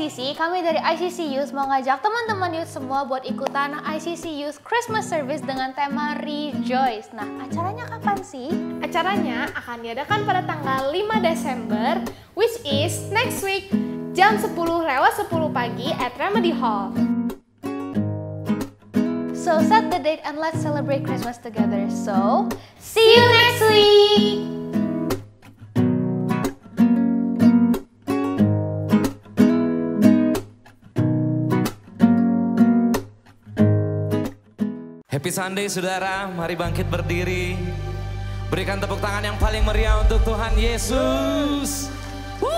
ICC, kami dari ICC Youth mau ngajak teman-teman youth semua buat ikutan ICC Youth Christmas Service dengan tema Rejoice. Nah, acaranya kapan sih? Acaranya akan diadakan pada tanggal 5 Desember, which is next week, jam 10:10 pagi at Remedy Hall. So set the date and let's celebrate Christmas together. So, see you next week! Happy Sunday saudara, mari bangkit berdiri. Berikan tepuk tangan yang paling meriah untuk Tuhan Yesus. Woo!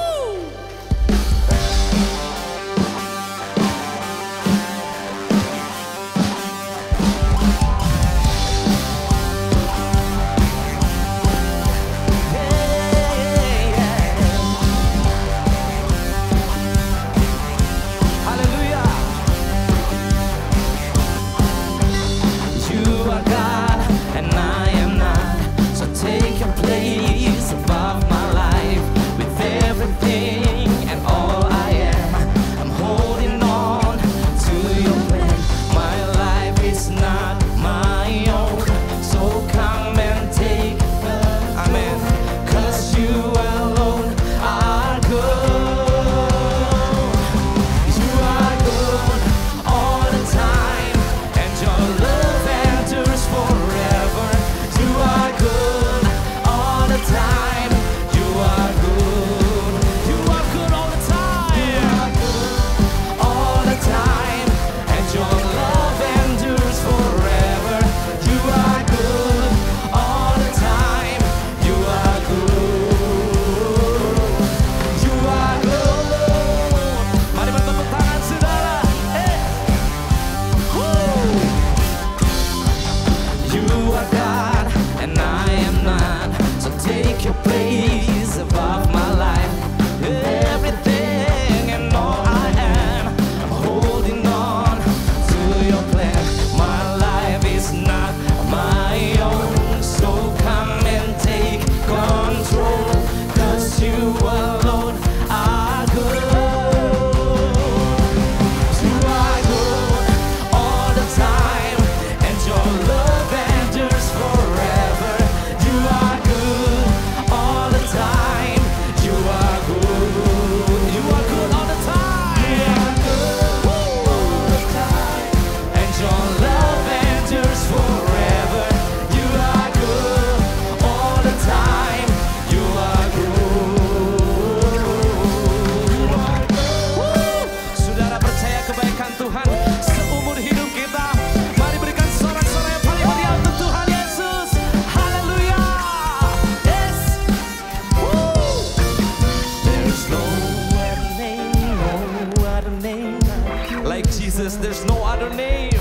There's no other name.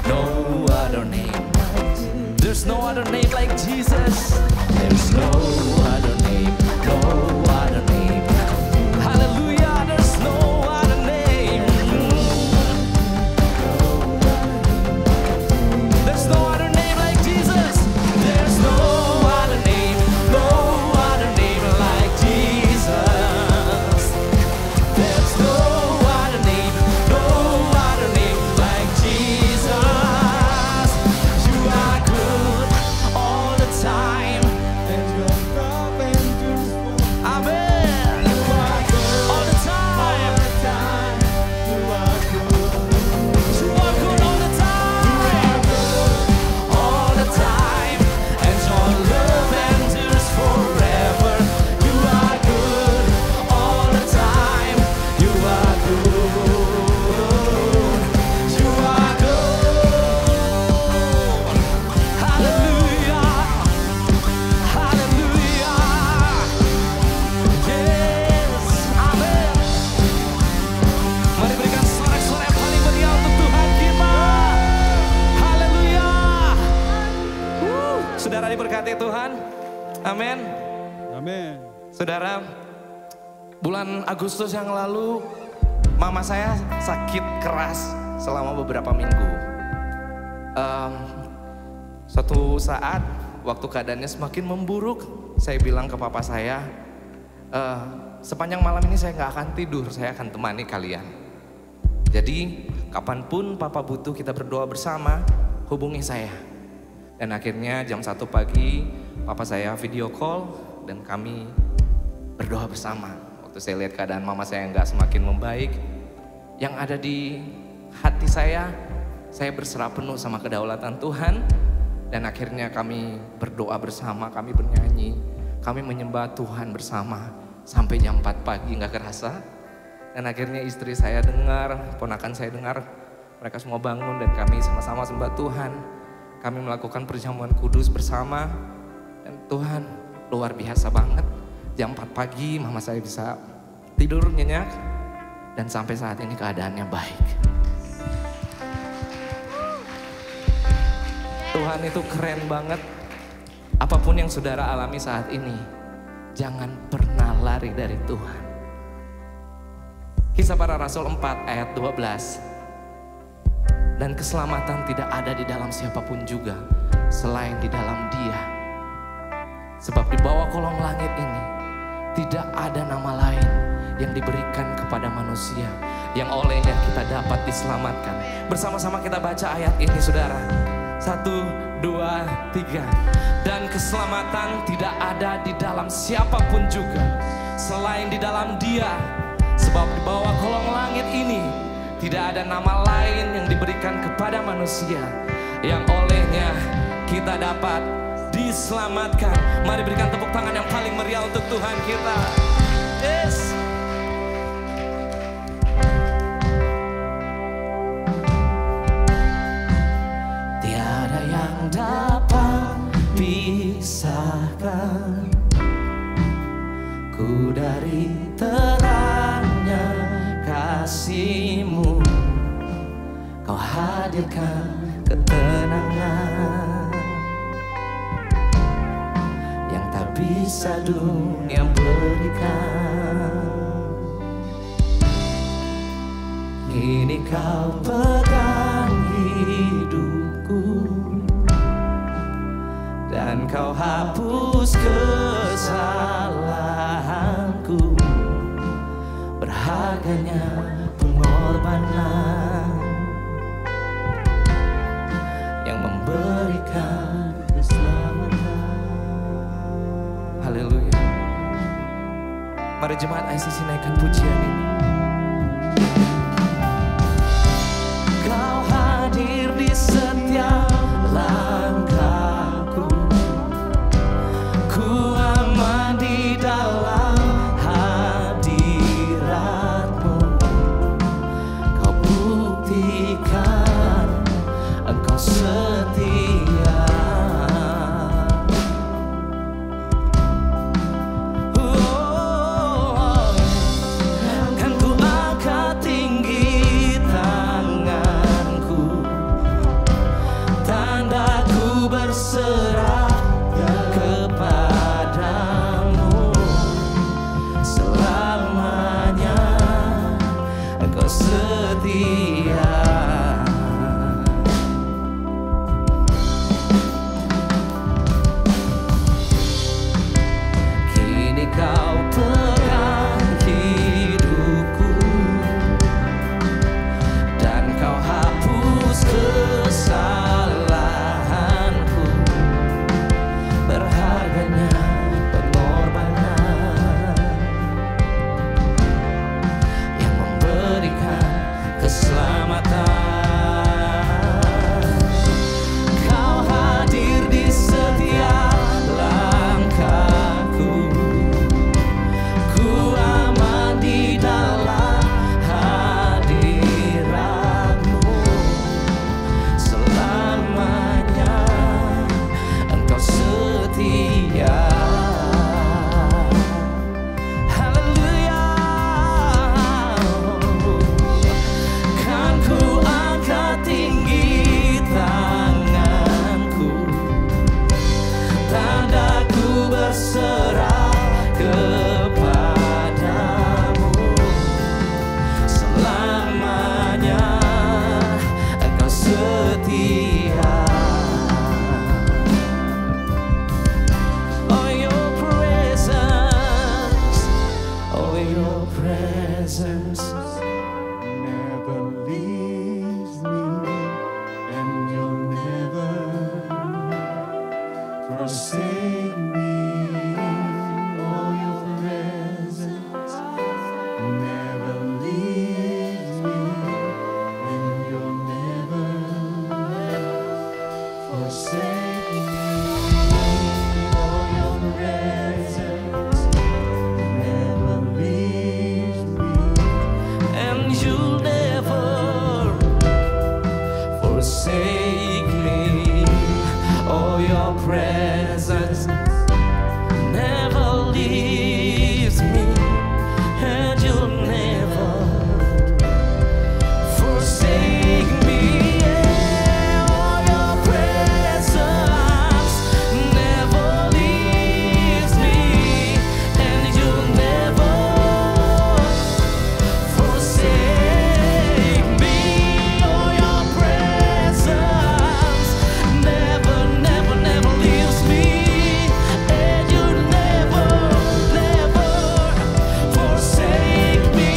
No other name. There's no other name like Jesus. There's no other name. No other name. Hallelujah. There's no other name. There's no other name like Jesus. There's no other name. No other name like Jesus. There's no diberkati Tuhan. Amin. Amin. Saudara, bulan Agustus yang lalu mama saya sakit keras selama beberapa minggu. Suatu saat waktu keadaannya semakin memburuk, saya bilang ke papa saya, sepanjang malam ini saya nggak akan tidur, saya akan temani kalian. Jadi kapanpun Papa butuh kita berdoa bersama, hubungi saya. Dan akhirnya jam 1 pagi Papa saya video call dan kami berdoa bersama. Waktu saya lihat keadaan mama saya nggak semakin membaik, yang ada di hati saya berserah penuh sama kedaulatan Tuhan. Dan akhirnya kami berdoa bersama, kami bernyanyi, kami menyembah Tuhan bersama sampai jam 4 pagi nggak kerasa. Dan akhirnya istri saya dengar, ponakan saya dengar, mereka semua bangun dan kami sama-sama sembah Tuhan. Kami melakukan perjamuan kudus bersama dan Tuhan luar biasa banget. Jam 4 pagi mama saya bisa tidur nyenyak dan sampai saat ini keadaannya baik. Tuhan itu keren banget. Apapun yang saudara alami saat ini, jangan pernah lari dari Tuhan. Kisah Para Rasul 4 ayat 12. Dan keselamatan tidak ada di dalam siapapun juga selain di dalam Dia. Sebab di bawah kolong langit ini tidak ada nama lain yang diberikan kepada manusia yang olehnya kita dapat diselamatkan. Bersama-sama kita baca ayat ini saudara. 1, 2, 3. Dan keselamatan tidak ada di dalam siapapun juga selain di dalam Dia. Sebab di bawah kolong langit ini tidak ada nama lain yang diberikan kepada manusia yang olehnya kita dapat diselamatkan. Mari berikan tepuk tangan yang paling meriah untuk Tuhan kita. Yes. Tiada yang dapat pisahkan ku dari terangnya kasih-Mu. Kau hadirkan ketenangan yang tak bisa dunia berikan. Kini Kau pegang hidupku dan Kau hapus kesalahanku. Berharganya pengorbanan yang memberikan keselamatan. Haleluya. Mari jemaat ICC naikkan pujian ini. Kau hadir di setiap langkahku, ku aman di dalam hadirat-Mu. Kau buktikan Engkau setia. Kan ku angkat tinggi tanganku, tandaku berserah kepadamu. Selamanya Engkau setia. Kini Kau pegang hidupku dan Kau hapus kesalahanku. Berharganya pengorbanan yang memberikan keselamatan. presence never leaves me, and you'll never forsake me. Oh, your presence never leaves me, and you'll never forsake me. Oh, your presence never leaves me, and you'll never forsake me. Oh, your presence never leaves me, and you'll never forsake me. Yeah, oh, your presence never leaves me, and you'll never forsake me. Oh, your presence never, never, never leaves me, and you'll never, never forsake me.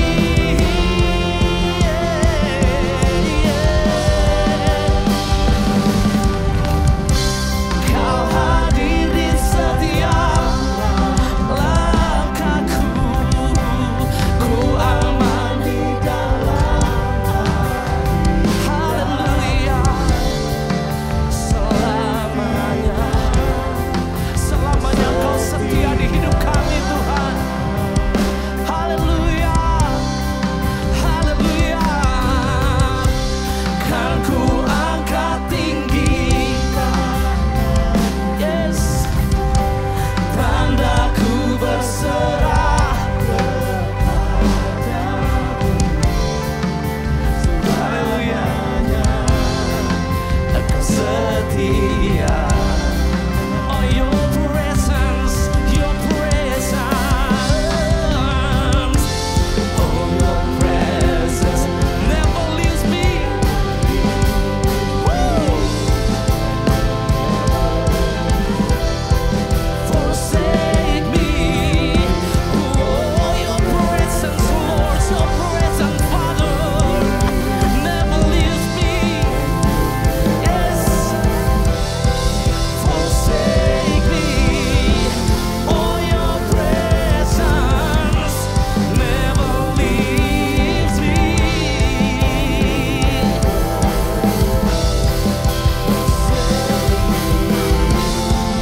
Kau hadir di setiap langkahku, ku aman di dalam. Haleluya, selamanya, selamanya Kau setia di hidup kami Tuhan. Haleluya, haleluya. Kan ku angkat tinggi, yes, tandaku berserah kepadamu. Haleluya, Engkau setia. Oh, your presence, your presence. Oh, your presence never leaves me. Woo! Forsake me. Oh, your presence, Lord, your presence, Father, never leaves me. Yes, forsake me. Oh, your presence never leaves me.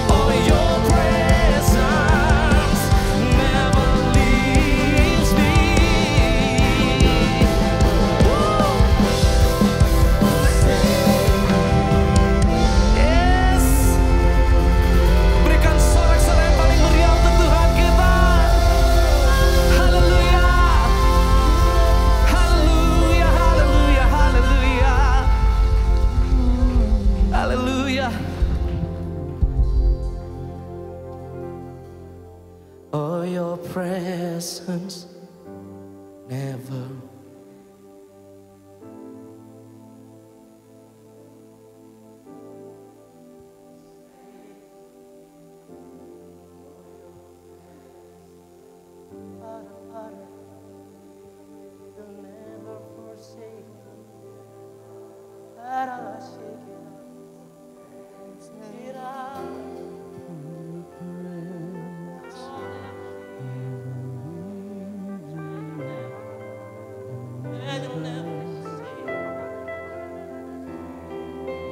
Oh, your presence never leaves me. Yes, berikan sorak-sorai yang paling meriah untuk Tuhan kita. Haleluya, haleluya, haleluya, haleluya, haleluya. Oh, your presence never. You'll never forsake me.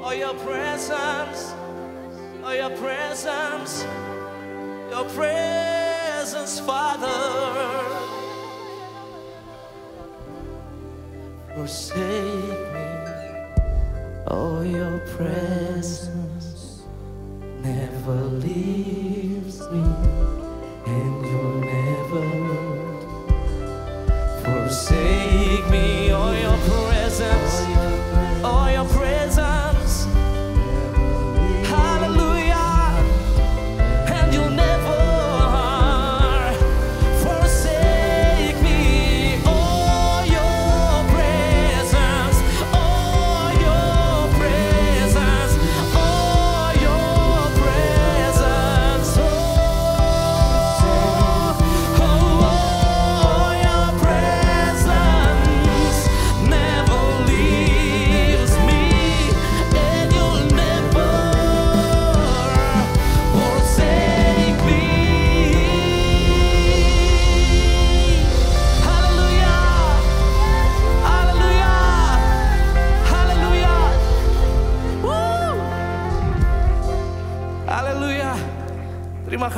Oh, your presence, oh, your presence, your presence, Father. Forsake me. Oh, your presence never leaves me, and you'll never forsake me. Oh, your presence, oh, your presence, hallelujah, and you'll never forsake me. Oh, your presence, oh, your presence, oh, your presence, oh, oh, oh, your presence.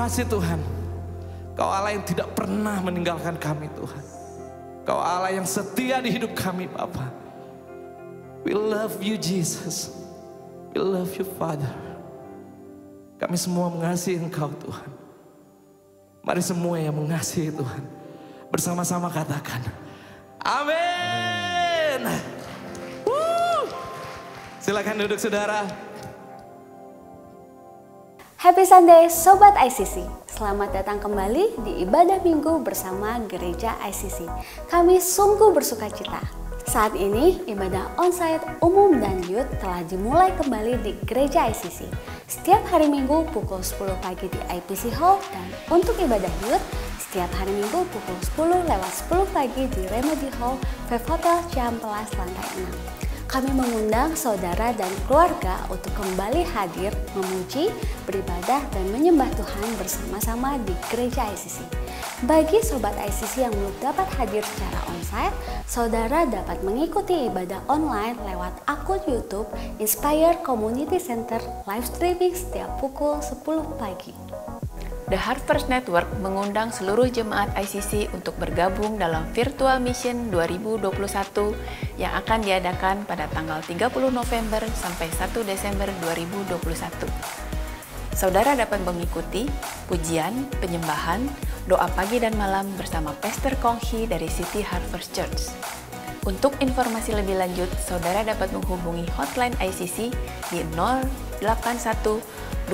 kasih Tuhan. Kau Allah yang tidak pernah meninggalkan kami Tuhan. Kau Allah yang setia di hidup kami Bapa. We love you Jesus. We love you Father. Kami semua mengasihi Engkau Tuhan. Mari semua yang mengasihi Tuhan bersama-sama katakan amin. Silakan duduk saudara. Happy Sunday Sobat ICC. Selamat datang kembali di ibadah minggu bersama Gereja ICC. Kami sungguh bersuka cita. Saat ini ibadah onsite umum dan youth telah dimulai kembali di Gereja ICC. Setiap hari Minggu pukul 10 pagi di IPC Hall, dan untuk ibadah youth setiap hari Minggu pukul 10:10 pagi di Remedy Hall, Faith Hotel Cihampelas lantai 6. Kami mengundang saudara dan keluarga untuk kembali hadir, memuji, beribadah, dan menyembah Tuhan bersama-sama di Gereja ICC. Bagi Sobat ICC yang belum dapat hadir secara onsite, saudara dapat mengikuti ibadah online lewat akun YouTube Inspire Community Center live streaming setiap pukul 10 pagi. The Harvest Network mengundang seluruh jemaat ICC untuk bergabung dalam Virtual Mission 2021 yang akan diadakan pada tanggal 30 November sampai 1 Desember 2021. Saudara dapat mengikuti pujian, penyembahan, doa pagi dan malam bersama Pastor Konghi dari City Harvest Church. Untuk informasi lebih lanjut, saudara dapat menghubungi hotline ICC di 081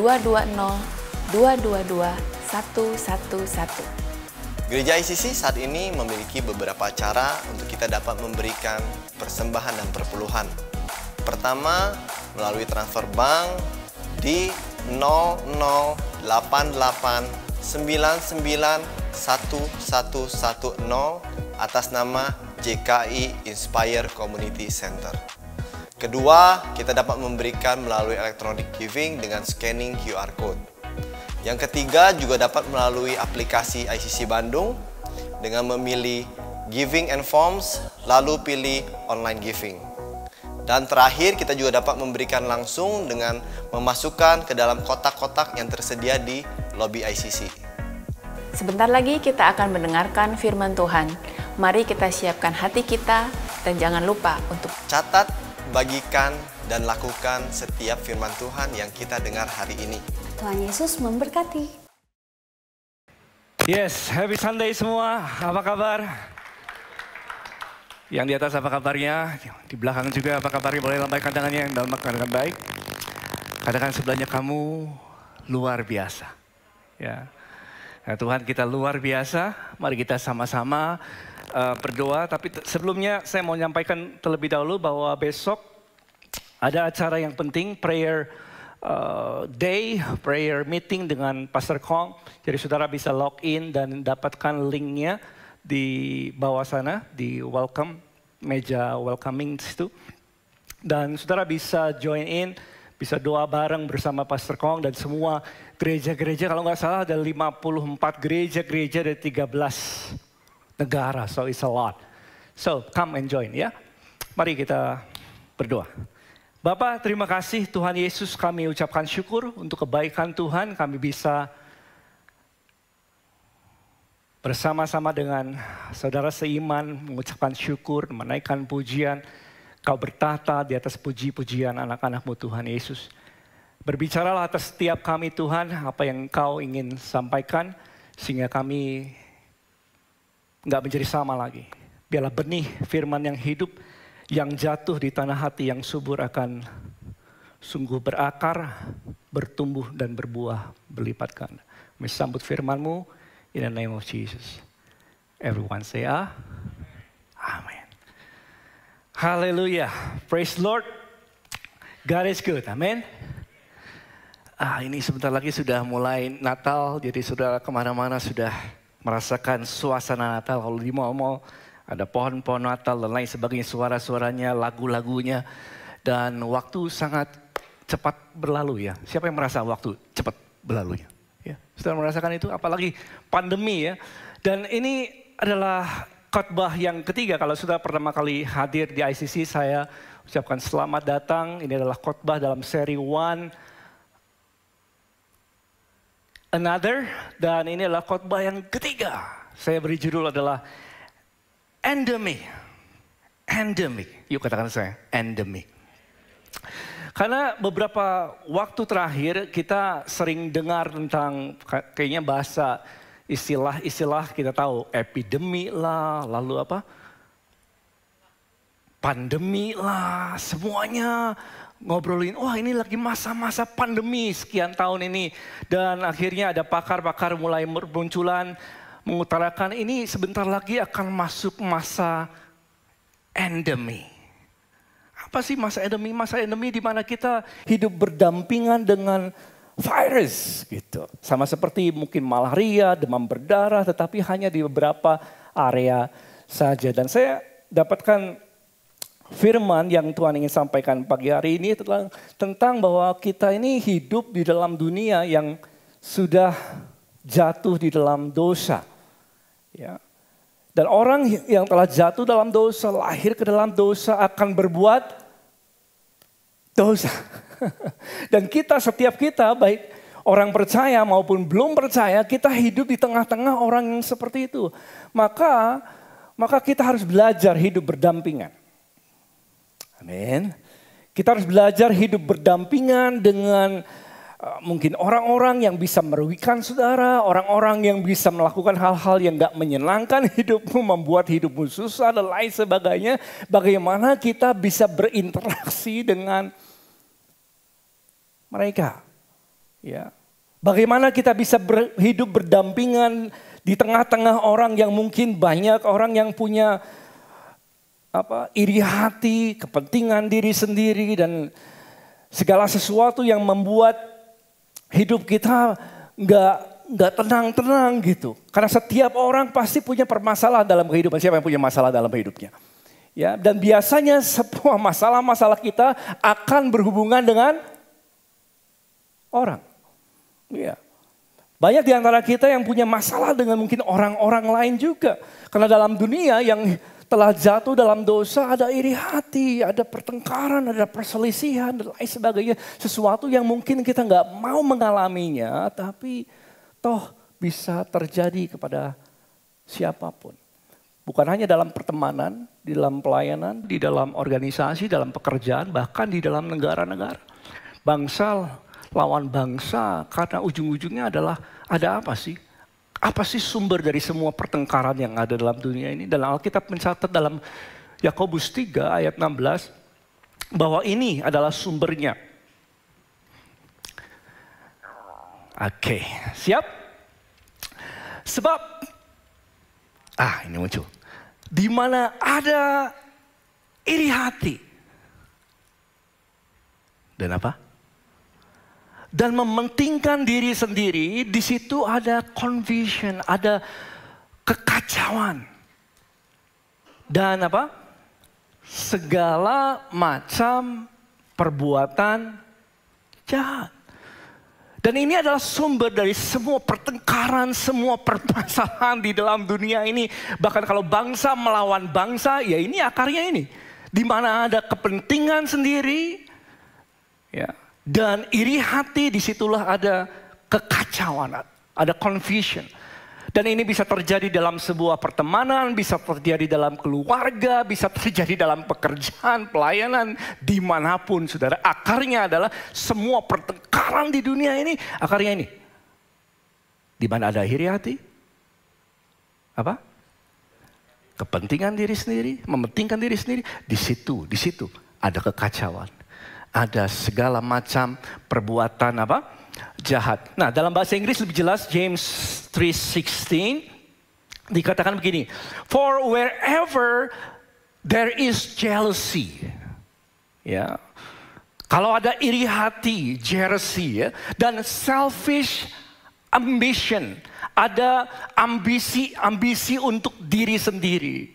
220 222-111. Gereja ICC saat ini memiliki beberapa cara untuk kita dapat memberikan persembahan dan perpuluhan. Pertama, melalui transfer bank di 0088991110 atas nama JKI Inspire Community Center. Kedua, kita dapat memberikan melalui electronic giving dengan scanning QR code. Yang ketiga juga dapat melalui aplikasi ICC Bandung dengan memilih Giving and Forms, lalu pilih Online Giving. Dan terakhir kita juga dapat memberikan langsung dengan memasukkan ke dalam kotak-kotak yang tersedia di lobi ICC. Sebentar lagi kita akan mendengarkan firman Tuhan. Mari kita siapkan hati kita dan jangan lupa untuk catat, bagikan, dan lakukan setiap firman Tuhan yang kita dengar hari ini. Tuhan Yesus memberkati. Yes, happy Sunday semua. Apa kabar? Yang di atas apa kabarnya? Di belakang juga apa kabarnya? Boleh lambaikan tangannya yang dalam keadaan baik. Katakan sebelahnya, kamu luar biasa. Ya. Nah, Tuhan kita luar biasa. Mari kita sama-sama berdoa. Tapi sebelumnya saya mau menyampaikan terlebih dahulu bahwa besok ada acara yang penting, prayer prayer meeting dengan Pastor Kong. Jadi saudara bisa log in dan dapatkan linknya di bawah sana, di welcome, meja welcoming situ. Dan saudara bisa join in, bisa doa bareng bersama Pastor Kong dan semua gereja-gereja. Kalau nggak salah ada 54 gereja-gereja dari 13 negara, so it's a lot. So come and join ya. Mari kita berdoa. Bapak, terima kasih Tuhan Yesus, kami ucapkan syukur untuk kebaikan Tuhan. Kami bisa bersama-sama dengan saudara seiman mengucapkan syukur, menaikkan pujian. Kau bertahta di atas puji-pujian anak-anak-Mu Tuhan Yesus. Berbicaralah atas setiap kami Tuhan, apa yang Kau ingin sampaikan, sehingga kami nggak menjadi sama lagi. Biarlah benih firman yang hidup, yang jatuh di tanah hati yang subur akan sungguh berakar, bertumbuh dan berbuah berlipat ganda. Kami sambut firman-Mu in the name of Jesus. Everyone say amen. Hallelujah. Praise the Lord. God is good. Amen. Ini sebentar lagi sudah mulai Natal, jadi saudara kemana-mana sudah merasakan suasana Natal. Kalau di mall-mall ada pohon-pohon Natal dan lain sebagainya, suara-suaranya, lagu-lagunya. Dan waktu sangat cepat berlalu ya. Siapa yang merasa waktu cepat berlalunya? Ya, sudah merasakan itu, apalagi pandemi ya. Dan ini adalah khotbah yang ketiga. Kalau sudah pertama kali hadir di ICC, saya ucapkan selamat datang. Ini adalah khotbah dalam seri One Another, dan ini adalah khotbah yang ketiga. Saya beri judul adalah Endemic. Endemic. Yuk katakan saya, endemic. Karena beberapa waktu terakhir kita sering dengar tentang kayaknya bahasa istilah-istilah kita tahu. Epidemi lah, lalu apa? Pandemi lah, semuanya ngobrolin, wah ini lagi masa-masa pandemi sekian tahun ini. Dan akhirnya ada pakar-pakar mulai bermunculan mengutarakan ini sebentar lagi akan masuk masa endemi. Apa sih masa endemi? Masa endemi di mana kita hidup berdampingan dengan virus gitu. Sama seperti mungkin malaria, demam berdarah, tetapi hanya di beberapa area saja. Dan saya dapatkan firman yang Tuhan ingin sampaikan pagi hari ini tentang bahwa kita ini hidup di dalam dunia yang sudah jatuh di dalam dosa. Ya. Dan orang yang telah jatuh dalam dosa, lahir ke dalam dosa akan berbuat dosa. Dan setiap kita baik orang percaya maupun belum percaya, kita hidup di tengah-tengah orang yang seperti itu. Maka kita harus belajar hidup berdampingan. Amin. Kita harus belajar hidup berdampingan dengan mungkin orang-orang yang bisa merugikan saudara, orang-orang yang bisa melakukan hal-hal yang gak menyenangkan hidupmu, membuat hidupmu susah dan lain sebagainya. Bagaimana kita bisa berinteraksi dengan mereka. Ya. Bagaimana kita bisa hidup berdampingan di tengah-tengah orang yang mungkin banyak orang yang punya iri hati, kepentingan diri sendiri dan segala sesuatu yang membuat hidup kita nggak tenang-tenang gitu. Karena setiap orang pasti punya permasalahan dalam kehidupan. Siapa yang punya masalah dalam hidupnya? Ya, dan biasanya semua masalah-masalah kita akan berhubungan dengan orang. Ya. Banyak di antara kita yang punya masalah dengan mungkin orang-orang lain juga. Karena dalam dunia yang telah jatuh dalam dosa, ada iri hati, ada pertengkaran, ada perselisihan, dan lain sebagainya. Sesuatu yang mungkin kita nggak mau mengalaminya, tapi toh bisa terjadi kepada siapapun. Bukan hanya dalam pertemanan, di dalam pelayanan, di dalam organisasi, dalam pekerjaan, bahkan di dalam negara-negara. Bangsa lawan bangsa, karena ujung-ujungnya adalah ada apa sih? Apa sih sumber dari semua pertengkaran yang ada dalam dunia ini? Dan Alkitab mencatat dalam Yakobus 3 ayat 16 bahwa ini adalah sumbernya. Oke, siap? Sebab, ini muncul. Di mana ada iri hati. Dan apa? Dan mementingkan diri sendiri, di situ ada confusion, ada kekacauan. Dan apa? Segala macam perbuatan jahat. Dan ini adalah sumber dari semua pertengkaran, semua permasalahan di dalam dunia ini. Bahkan kalau bangsa melawan bangsa, ya ini akarnya ini. Di mana ada kepentingan sendiri, ya. Dan iri hati, disitulah ada kekacauan, ada confusion. Dan ini bisa terjadi dalam sebuah pertemanan, bisa terjadi dalam keluarga, bisa terjadi dalam pekerjaan, pelayanan, dimanapun saudara. Akarnya adalah semua pertengkaran di dunia ini, akarnya ini. Di mana ada iri hati? Apa? Kepentingan diri sendiri, mementingkan diri sendiri. Di situ ada kekacauan. Ada segala macam perbuatan apa? Jahat. Nah, dalam bahasa Inggris lebih jelas James 3:16 dikatakan begini. For wherever there is jealousy. Ya. Kalau ada iri hati, jealousy ya, dan selfish ambition, ada ambisi untuk diri sendiri.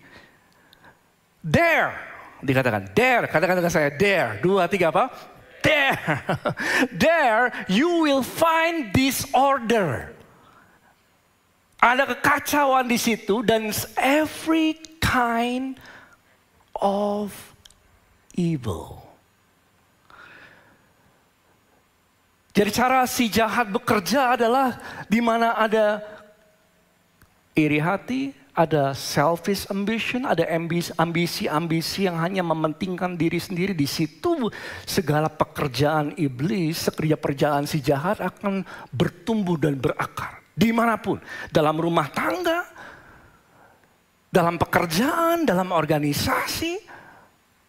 There dikatakan, dare, katakan dengan saya, dare. 2, 3 apa? Dare. There you will find disorder. Ada kekacauan di situ dan every kind of evil. Jadi cara si jahat bekerja adalah di mana ada iri hati, ada selfish ambition, ada ambisi-ambisi yang hanya mementingkan diri sendiri. Di situ segala pekerjaan iblis, pekerjaan si jahat akan bertumbuh dan berakar. Dimanapun, dalam rumah tangga, dalam pekerjaan, dalam organisasi,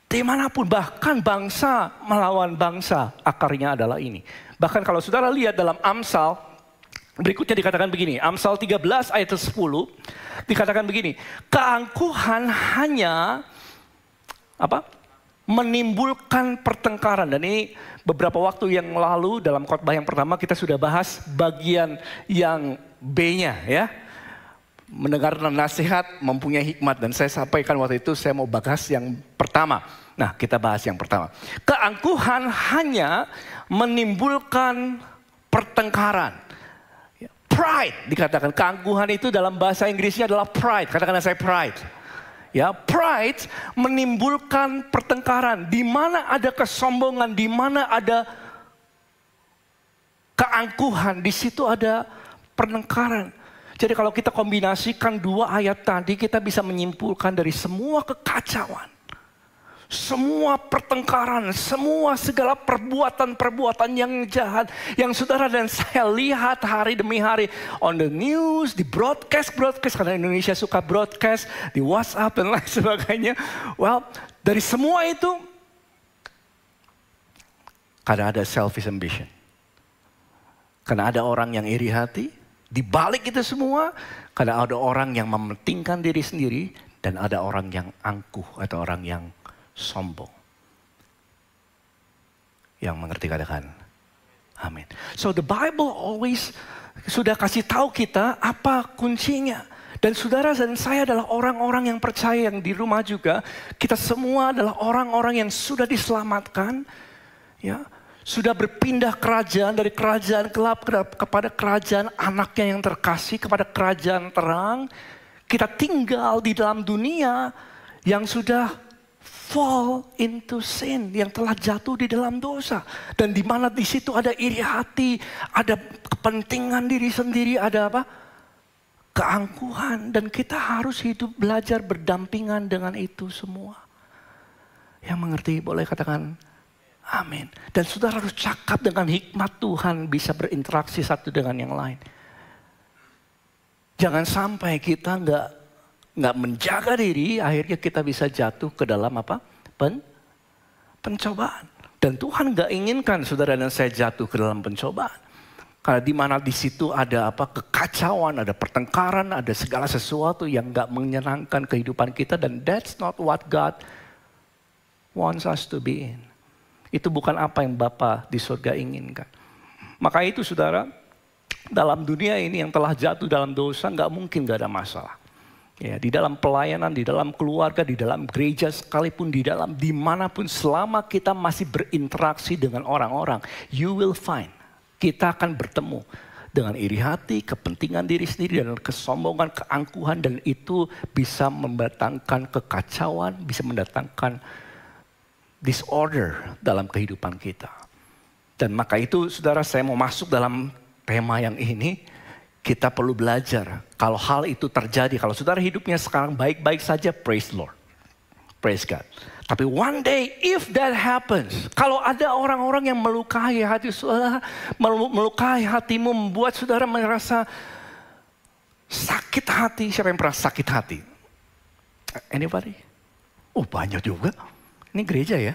dimanapun, bahkan bangsa melawan bangsa, akarnya adalah ini. Bahkan kalau saudara lihat dalam Amsal, berikutnya dikatakan begini, Amsal 13 ayat 10, dikatakan begini, keangkuhan hanya menimbulkan pertengkaran. Dan ini beberapa waktu yang lalu dalam khotbah yang pertama kita sudah bahas bagian yang B-nya ya. Mendengar nasihat mempunyai hikmat, dan saya sampaikan waktu itu saya mau bahas yang pertama. Nah, kita bahas yang pertama. Keangkuhan hanya menimbulkan pertengkaran. Pride dikatakan, keangkuhan itu dalam bahasa Inggrisnya adalah pride. Katakan saya pride. Ya, pride menimbulkan pertengkaran. Di mana ada kesombongan, di mana ada keangkuhan, di situ ada pertengkaran. Jadi kalau kita kombinasikan dua ayat tadi, kita bisa menyimpulkan dari semua kekacauan, semua pertengkaran, semua segala perbuatan-perbuatan yang jahat, yang saudara dan saya lihat hari demi hari on the news, di broadcast, karena Indonesia suka broadcast, di WhatsApp dan lain sebagainya. Well, dari semua itu, karena ada selfish ambition. Karena ada orang yang iri hati. Di balik itu semua, karena ada orang yang mementingkan diri sendiri dan ada orang yang angkuh atau orang yang sombong. Yang mengerti katakan amin. So the Bible always sudah kasih tahu kita apa kuncinya. Dan saudara dan saya adalah orang-orang yang percaya, yang di rumah juga. Kita semua adalah orang-orang yang sudah diselamatkan. Ya. Sudah berpindah kerajaan dari kerajaan gelap kepada kerajaan anaknya yang terkasih, kepada kerajaan terang. Kita tinggal di dalam dunia yang sudah fall into sin, yang telah jatuh di dalam dosa. Dan di mana di situ ada iri hati, ada kepentingan diri sendiri, ada apa? Keangkuhan. Dan kita harus hidup belajar berdampingan dengan itu semua. Yang mengerti boleh katakan amin. Dan saudara harus cakap dengan hikmat Tuhan, bisa berinteraksi satu dengan yang lain. Jangan sampai kita nggak menjaga diri, akhirnya kita bisa jatuh ke dalam apa? Pencobaan. Dan Tuhan nggak inginkan saudara dan saya jatuh ke dalam pencobaan. Karena di mana di situ ada apa? Kekacauan, ada pertengkaran, ada segala sesuatu yang nggak menyenangkan kehidupan kita, dan that's not what God wants us to be in. Itu bukan apa yang Bapa di surga inginkan. Maka itu saudara, dalam dunia ini yang telah jatuh dalam dosa, nggak mungkin nggak ada masalah. Ya, di dalam pelayanan, di dalam keluarga, di dalam gereja, sekalipun di dalam dimanapun, selama kita masih berinteraksi dengan orang-orang, you will find, kita akan bertemu dengan iri hati, kepentingan diri sendiri, dan kesombongan, keangkuhan, dan itu bisa mendatangkan kekacauan, bisa mendatangkan disorder dalam kehidupan kita. Dan maka itu saudara, saya mau masuk dalam tema yang ini. Kita perlu belajar kalau hal itu terjadi. Kalau saudara hidupnya sekarang baik-baik saja, praise Lord, praise God. Tapi one day if that happens, kalau ada orang-orang yang melukai hati saudara, melukai hatimu, membuat saudara merasa sakit hati. Siapa yang pernah sakit hati? Anybody? Oh, banyak juga. Ini gereja ya.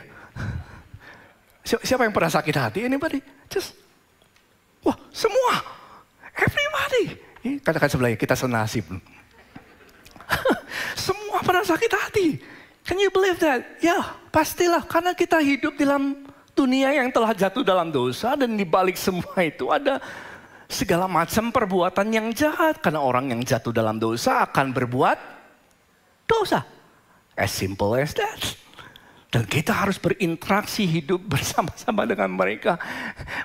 Siapa yang pernah sakit hati? Anybody? Just, wah, semua. Everybody. Katakan sebelahnya, kita senasib. Semua pernah sakit hati. Can you believe that? Ya, pastilah. Karena kita hidup dalam dunia yang telah jatuh dalam dosa, dan di balik semua itu ada segala macam perbuatan yang jahat. Karena orang yang jatuh dalam dosa akan berbuat dosa. As simple as that. Dan kita harus berinteraksi, hidup bersama-sama dengan mereka.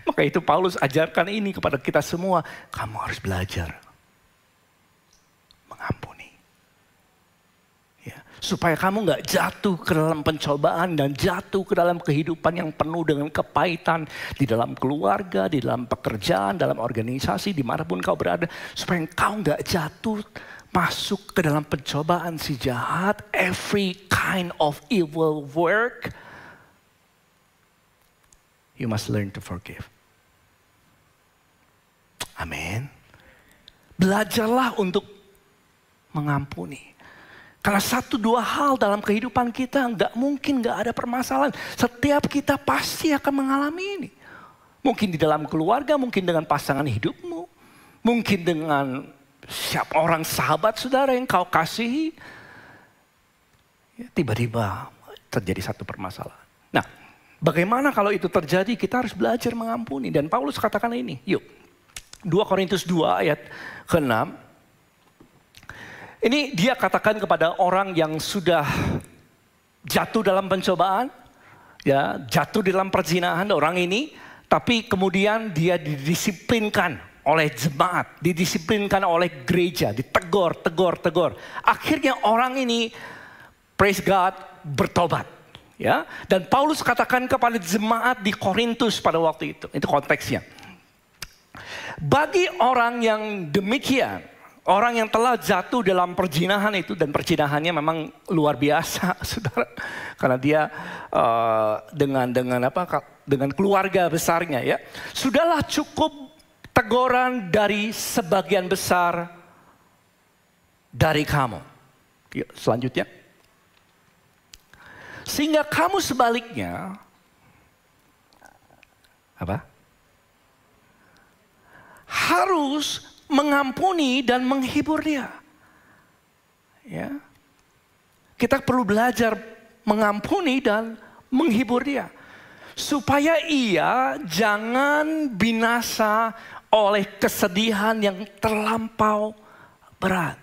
Maka itu Paulus ajarkan ini kepada kita semua. Kamu harus belajar mengampuni. Ya. Supaya kamu nggak jatuh ke dalam pencobaan dan jatuh ke dalam kehidupan yang penuh dengan kepahitan. Di dalam keluarga, di dalam pekerjaan, dalam organisasi, dimanapun kau berada. Supaya kau nggak jatuh masuk ke dalam pencobaan si jahat. Every kind of evil work. You must learn to forgive. Amin. Belajarlah untuk mengampuni. Karena 1-2 hal dalam kehidupan kita nggak mungkin nggak ada permasalahan. Setiap kita pasti akan mengalami ini. Mungkin di dalam keluarga, mungkin dengan pasangan hidupmu. Mungkin dengan siapa orang sahabat saudara yang kau kasihi. Tiba-tiba terjadi satu permasalahan. Nah, bagaimana kalau itu terjadi? Kita harus belajar mengampuni. Dan Paulus katakan ini, yuk. 2 Korintus 2 ayat ke-6. Ini dia katakan kepada orang yang sudah jatuh dalam pencobaan, ya, jatuh dalam perzinahan orang ini, tapi kemudian dia didisiplinkan oleh jemaat, didisiplinkan oleh gereja, ditegur. Akhirnya orang ini, praise God, bertobat, ya. Dan Paulus katakan kepada jemaat di Korintus pada waktu itu konteksnya. Bagi orang yang demikian, orang yang telah jatuh dalam perzinahan itu, dan perzinahannya memang luar biasa, saudara, karena dia dengan keluarga besarnya, ya, sudahlah cukup teguran dari sebagian besar dari kamu. Yuk, selanjutnya, sehingga kamu sebaliknya harus mengampuni dan menghibur dia. Ya. Kita perlu belajar mengampuni dan menghibur dia. Supaya ia jangan binasa oleh kesedihan yang terlampau berat.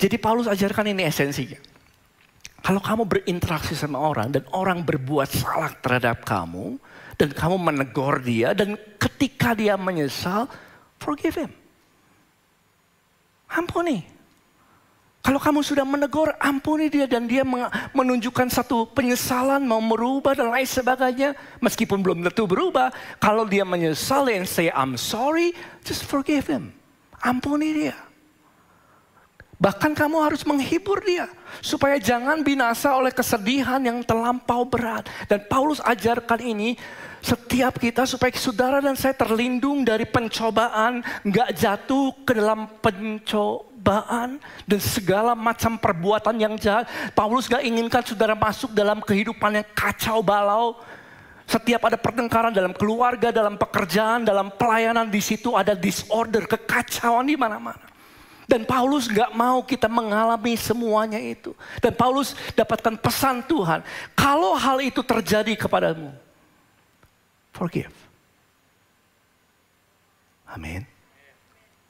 Jadi Paulus ajarkan ini esensinya. Kalau kamu berinteraksi sama orang dan orang berbuat salah terhadap kamu, dan kamu menegur dia, dan ketika dia menyesal, forgive him. Ampuni. Kalau kamu sudah menegur, ampuni dia, dan dia menunjukkan satu penyesalan, mau merubah dan lain sebagainya. Meskipun belum tentu berubah, kalau dia menyesal and say I'm sorry, just forgive him. Ampuni dia. Bahkan kamu harus menghibur dia. Supaya jangan binasa oleh kesedihan yang terlampau berat. Dan Paulus ajarkan ini setiap kita supaya saudara dan saya terlindung dari pencobaan. Gak jatuh ke dalam pencobaan. Dan segala macam perbuatan yang jahat. Paulus gak inginkan saudara masuk dalam kehidupan yang kacau balau. Setiap ada pertengkaran dalam keluarga, dalam pekerjaan, dalam pelayanan, di situ ada disorder, kekacauan di mana-mana. Dan Paulus gak mau kita mengalami semuanya itu. Dan Paulus dapatkan pesan Tuhan. Kalau hal itu terjadi kepadamu, forgive. Amin.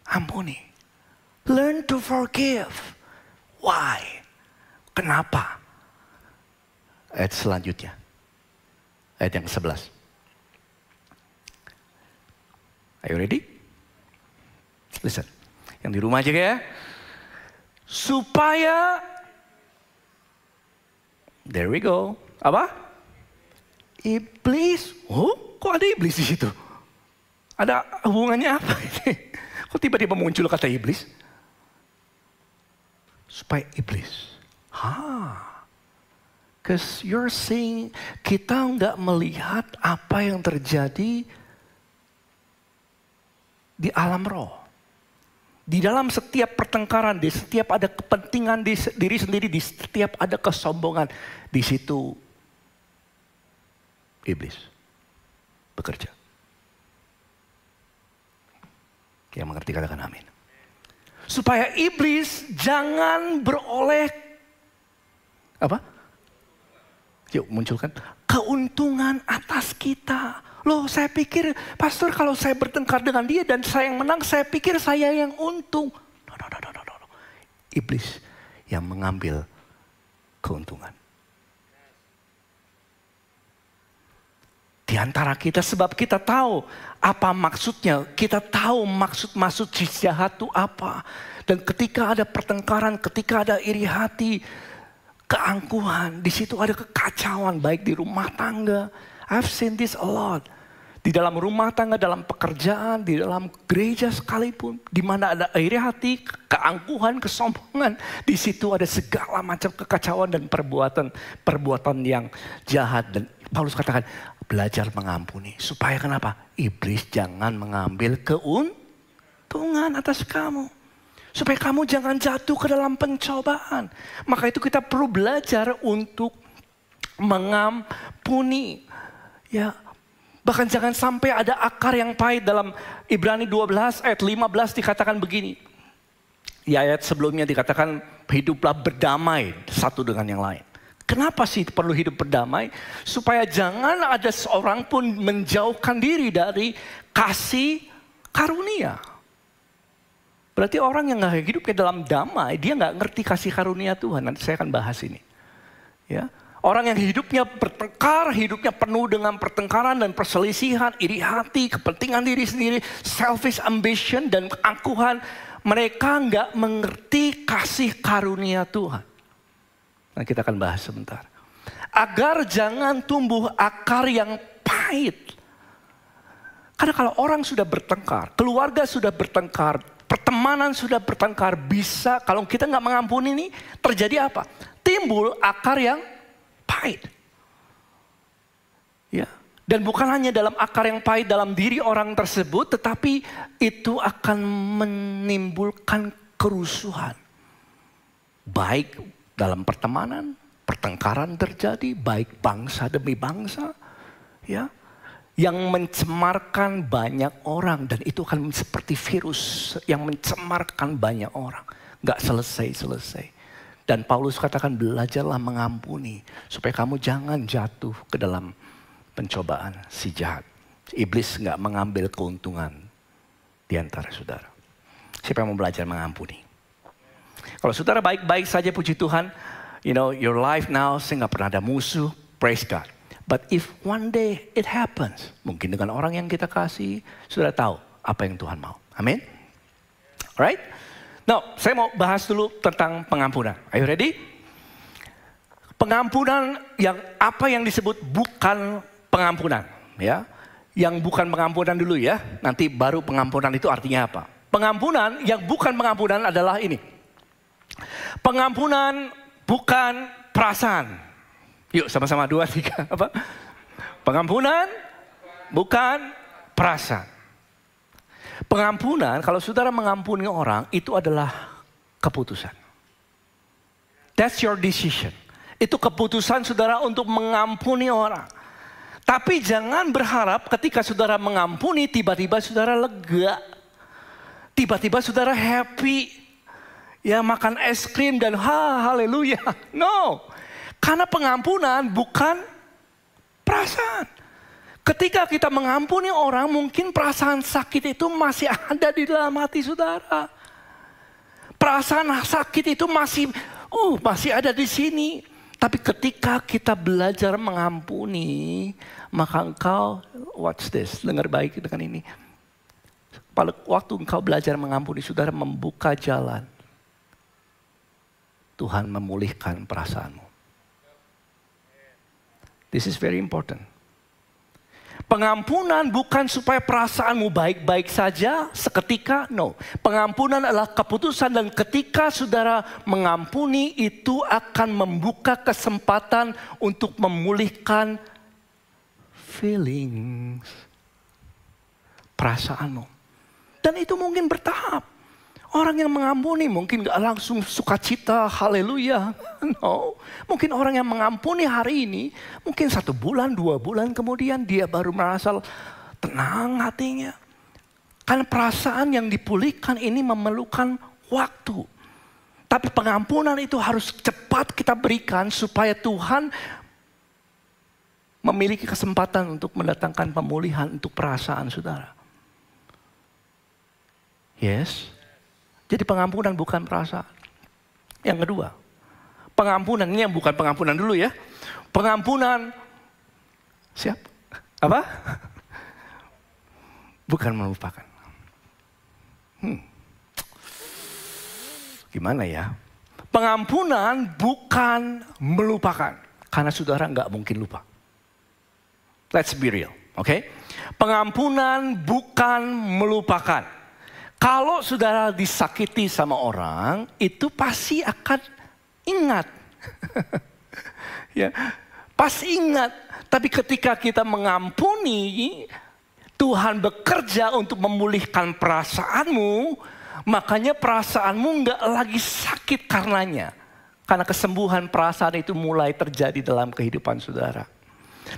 Ampuni. Learn to forgive. Why? Kenapa? Ayat selanjutnya. Ayat yang ke-11. Are you ready? Listen. Yang di rumah aja ya. Supaya, there we go. Apa? Iblis. Oh, kok ada iblis di situ? Ada hubungannya apa ini? Kok tiba-tiba muncul kata iblis? Supaya iblis. Because you're seeing, kita nggak melihat apa yang terjadi di alam roh. Di dalam setiap pertengkaran, di setiap ada kepentingan di diri sendiri, di setiap ada kesombongan, di situ iblis bekerja. Yang mengerti katakan amin. Supaya iblis jangan beroleh apa? Yuk munculkan keuntungan atas kita. Loh, saya pikir, pastor, kalau saya bertengkar dengan dia dan saya yang menang, saya pikir saya yang untung. No. Iblis yang mengambil keuntungan. Di antara kita, sebab kita tahu apa maksudnya. Kita tahu maksud si jahat itu apa. Dan ketika ada pertengkaran, ketika ada iri hati, keangkuhan, di situ ada kekacauan baik di rumah tangga. I've seen this a lot. Di dalam rumah tangga, dalam pekerjaan, di dalam gereja sekalipun, di mana ada iri hati, keangkuhan, kesombongan, di situ ada segala macam kekacauan dan perbuatan yang jahat. Dan Paulus katakan, belajar mengampuni. Supaya kenapa? Iblis jangan mengambil keuntungan atas kamu. Supaya kamu jangan jatuh ke dalam pencobaan. Maka itu kita perlu belajar untuk mengampuni. Ya, bahkan jangan sampai ada akar yang pahit. Dalam Ibrani 12 ayat 15 dikatakan begini. Di ayat sebelumnya dikatakan hiduplah berdamai satu dengan yang lain. Kenapa sih perlu hidup berdamai? Supaya jangan ada seorang pun menjauhkan diri dari kasih karunia. Berarti orang yang gak hidupnya dalam damai, dia gak ngerti kasih karunia Tuhan. Nanti saya akan bahas ini. Ya, orang yang hidupnya bertengkar, hidupnya penuh dengan pertengkaran dan perselisihan, iri hati, kepentingan diri sendiri, selfish ambition dan keangkuhan. Mereka gak mengerti kasih karunia Tuhan. Nah, kita akan bahas sebentar. Agar jangan tumbuh akar yang pahit. Karena kalau orang sudah bertengkar, keluarga sudah bertengkar, pertemanan sudah bertengkar, bisa kalau kita nggak mengampuni ini terjadi apa? Timbul akar yang pahit. Ya, dan bukan hanya dalam akar yang pahit dalam diri orang tersebut, tetapi itu akan menimbulkan kerusuhan. Baik dalam pertemanan, pertengkaran terjadi, baik bangsa demi bangsa, ya, yang mencemarkan banyak orang, dan itu akan seperti virus yang mencemarkan banyak orang, nggak selesai-selesai. Dan Paulus katakan belajarlah mengampuni supaya kamu jangan jatuh ke dalam pencobaan si jahat. Iblis nggak mengambil keuntungan di antara saudara. Siapa yang mau belajar mengampuni? Kalau saudara baik-baik saja, puji Tuhan, you know, your life now, saya nggak pernah ada musuh, praise God. But if one day it happens, mungkin dengan orang yang kita kasih, saudara tahu apa yang Tuhan mau. Amin. Alright? Now, saya mau bahas dulu tentang pengampunan. Are you ready? Pengampunan yang apa yang disebut bukan pengampunan, ya? Yang bukan pengampunan dulu ya. Nanti baru pengampunan itu artinya apa? Pengampunan yang bukan pengampunan adalah ini. Pengampunan bukan perasaan. Yuk sama-sama 2, 3. Apa? Pengampunan bukan perasaan. Pengampunan, kalau saudara mengampuni orang, itu adalah keputusan. That's your decision. Itu keputusan saudara untuk mengampuni orang. Tapi jangan berharap ketika saudara mengampuni, tiba-tiba saudara lega. Tiba-tiba saudara happy. Ya, makan es krim dan haleluya. No. Karena pengampunan bukan perasaan. Ketika kita mengampuni orang, mungkin perasaan sakit itu masih ada di dalam hati saudara. Perasaan sakit itu masih ada di sini. Tapi ketika kita belajar mengampuni, maka engkau, watch this, dengar baik dengan ini. Pada waktu engkau belajar mengampuni, saudara membuka jalan. Tuhan memulihkan perasaanmu. This is very important. Pengampunan bukan supaya perasaanmu baik-baik saja seketika, no. Pengampunan adalah keputusan, dan ketika saudara mengampuni itu akan membuka kesempatan untuk memulihkan feelings, perasaanmu. Dan itu mungkin bertahap. Orang yang mengampuni mungkin gak langsung sukacita, haleluya. No, mungkin orang yang mengampuni hari ini, mungkin 1 bulan, 2 bulan kemudian dia baru merasa tenang hatinya. Karena perasaan yang dipulihkan ini memerlukan waktu. Tapi pengampunan itu harus cepat kita berikan supaya Tuhan memiliki kesempatan untuk mendatangkan pemulihan untuk perasaan saudara. Yes. Jadi pengampunan bukan perasaan. Yang kedua, pengampunan ini yang bukan pengampunan dulu ya. Pengampunan, siap? Apa? Bukan melupakan. Gimana ya? Pengampunan bukan melupakan. Karena saudara nggak mungkin lupa. Let's be real, oke? Pengampunan bukan melupakan. Kalau saudara disakiti sama orang, itu pasti akan ingat. Ya, pasti ingat. Tapi ketika kita mengampuni, Tuhan bekerja untuk memulihkan perasaanmu, makanya perasaanmu nggak lagi sakit karenanya. Karena kesembuhan perasaan itu mulai terjadi dalam kehidupan saudara.